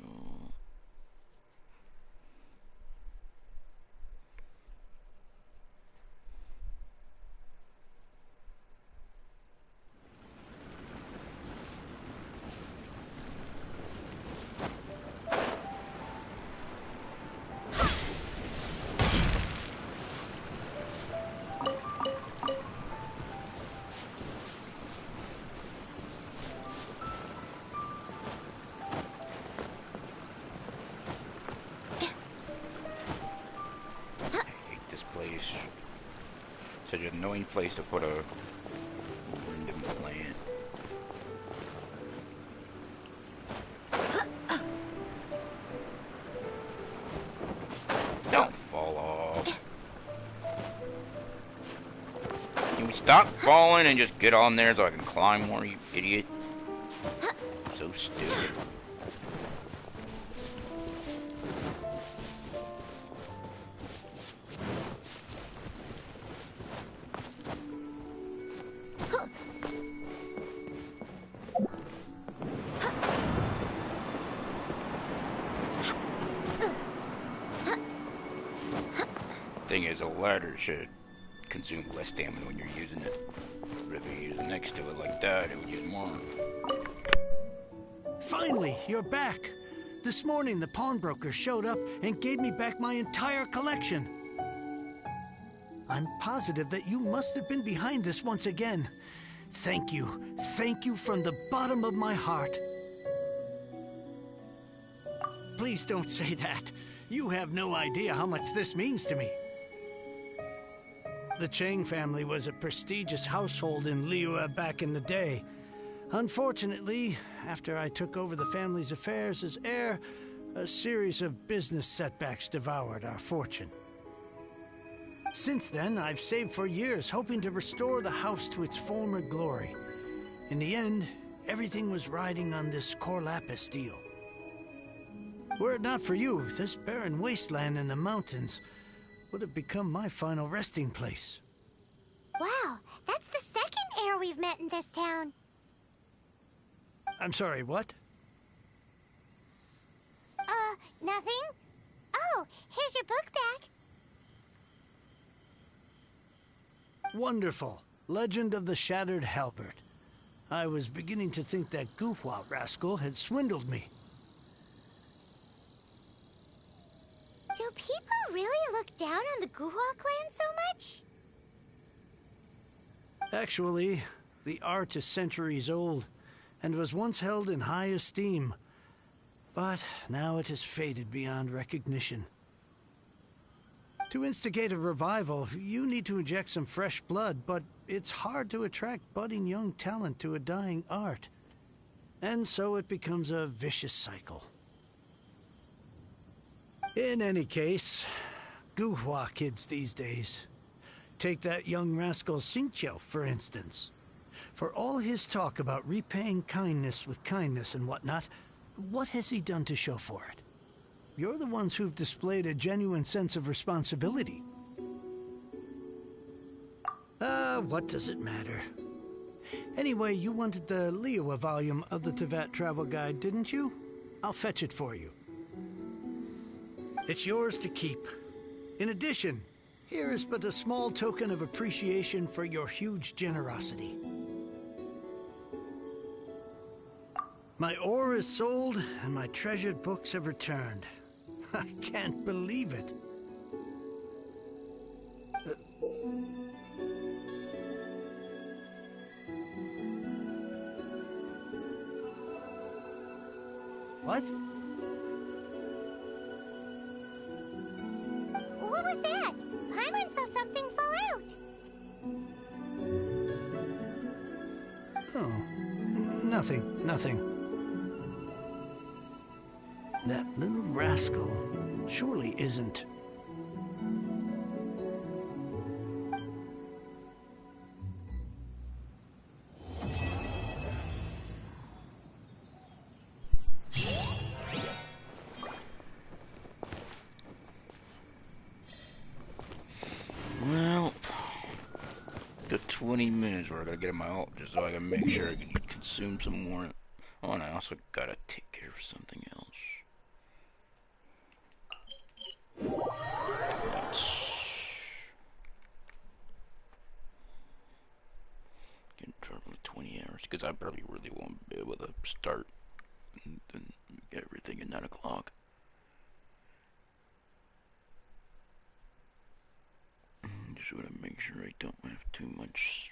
such an annoying place to put a random plant. Don't fall off. Can we stop falling and just get on there so I can climb more, you idiot? So stupid. Thing is, a ladder should consume less stamina when you're using it. But if you use it next to it like that, it would use more. Finally, you're back. This morning, the pawnbroker showed up and gave me back my entire collection. I'm positive that you must have been behind this once again. Thank you. Thank you from the bottom of my heart. Please don't say that. You have no idea how much this means to me. The Chang family was a prestigious household in Liyue back in the day. Unfortunately, after I took over the family's affairs as heir, a series of business setbacks devoured our fortune. Since then, I've saved for years, hoping to restore the house to its former glory. In the end, everything was riding on this core lapis deal. Were it not for you, this barren wasteland in the mountains would have become my final resting place. Wow, that's the second heir we've met in this town. I'm sorry, what? Nothing? Oh, here's your book back. Wonderful. Legend of the Shattered Halberd. I was beginning to think that Guhua rascal had swindled me. Do people really look down on the Guhua clan so much? Actually, the art is centuries old and was once held in high esteem. But now it has faded beyond recognition. To instigate a revival, you need to inject some fresh blood, but it's hard to attract budding young talent to a dying art. And so it becomes a vicious cycle. In any case, Guhua kids these days. Take that young rascal Xingqiu, for instance. For all his talk about repaying kindness with kindness and whatnot, what has he done to show for it? You're the ones who've displayed a genuine sense of responsibility. What does it matter? Anyway, you wanted the Liyue volume of the Teyvat Travel Guide, didn't you? I'll fetch it for you. It's yours to keep. In addition, here is but a small token of appreciation for your huge generosity. My ore is sold, and my treasured books have returned. I can't believe it. What? What was that? Paimon saw something fall out. Oh, nothing. That little rascal surely isn't. Well, the 20 minutes where I gotta get in my alt just so I can make sure I can consume some more. Oh, and I also gotta take care of something else. Getting probably 20 hours because I probably really won't be able to start and get everything at 9 o'clock. Just want to make sure I don't have too much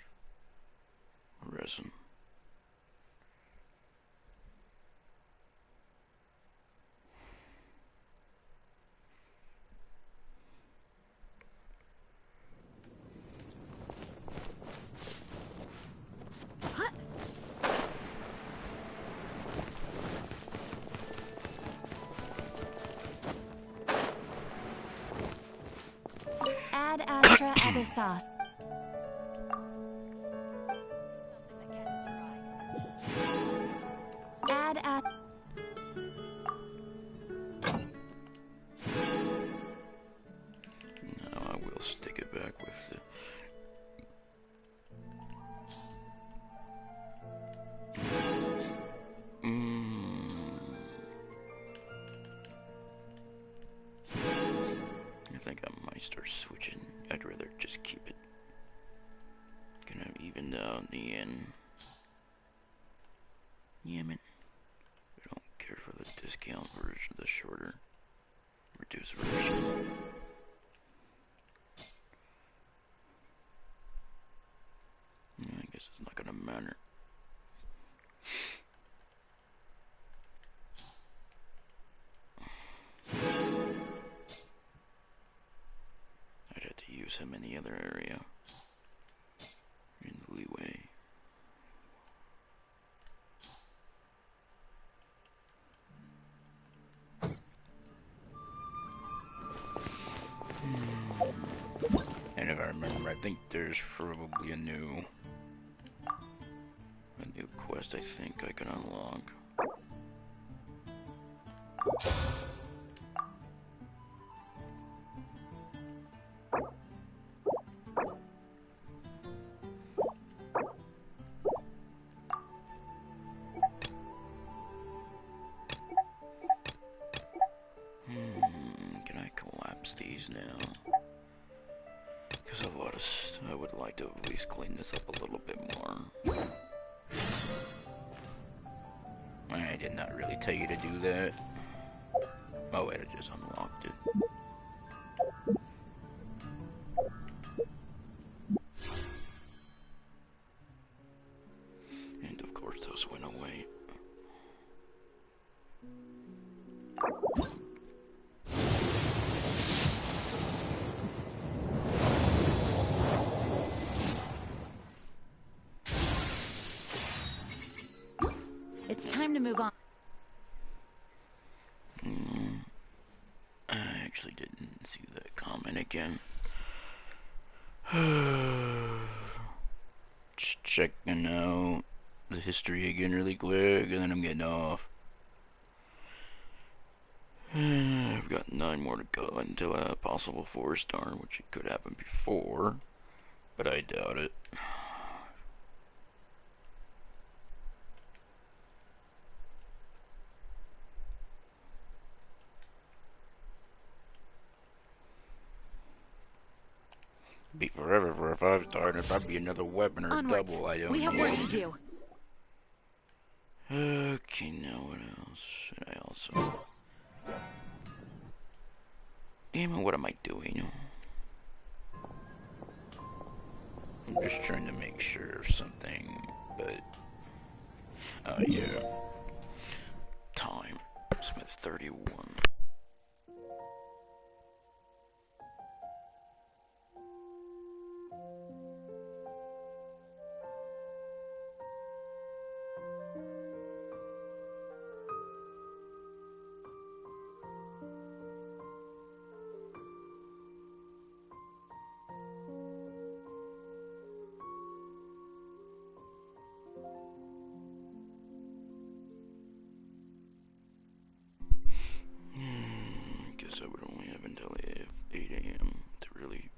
resin. extra abbey sauce. Add at. Now I will stick it back with the. I think I might start switching. I'd rather just keep it. Gonna even out the end. Yeah, man. I don't care for the discount version, the shorter, reduced version. Yeah, I guess it's not gonna matter. I'd have to use him in the other area. In the leeway. And if I remember, I think there's probably a new quest I think I can unlock. Can I collapse these now? Because I would like to at least clean this up a little bit more. I did not really tell you to do that. Oh wait, I just unlocked it. And of course those went away. It's time to move on. I actually didn't see that comment again. Just checking out the history again really quick, and then I'm getting off. I've got 9 more to go until a possible 4-star, which it could happen before, but I doubt it. Be forever for a 5-star, and if I'd be another weapon or Onwards. double, I don't We have know. work to do. Okay, now what else? Should I also... Damn it, what am I doing? I'm just trying to make sure of something, but... Oh, yeah. Time. Smith 31. Guess I would only have until 8 a.m. to really...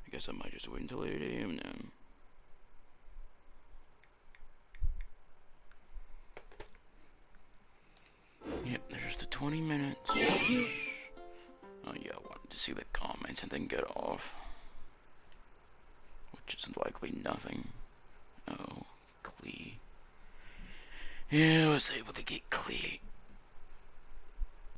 I guess I might just wait until 8 a.m. then. Yep, there's the 20 minutes. Oh yeah, I wanted to see the comments and then get off. Which is likely nothing. Oh, Klee. Yeah, I was able to get Klee.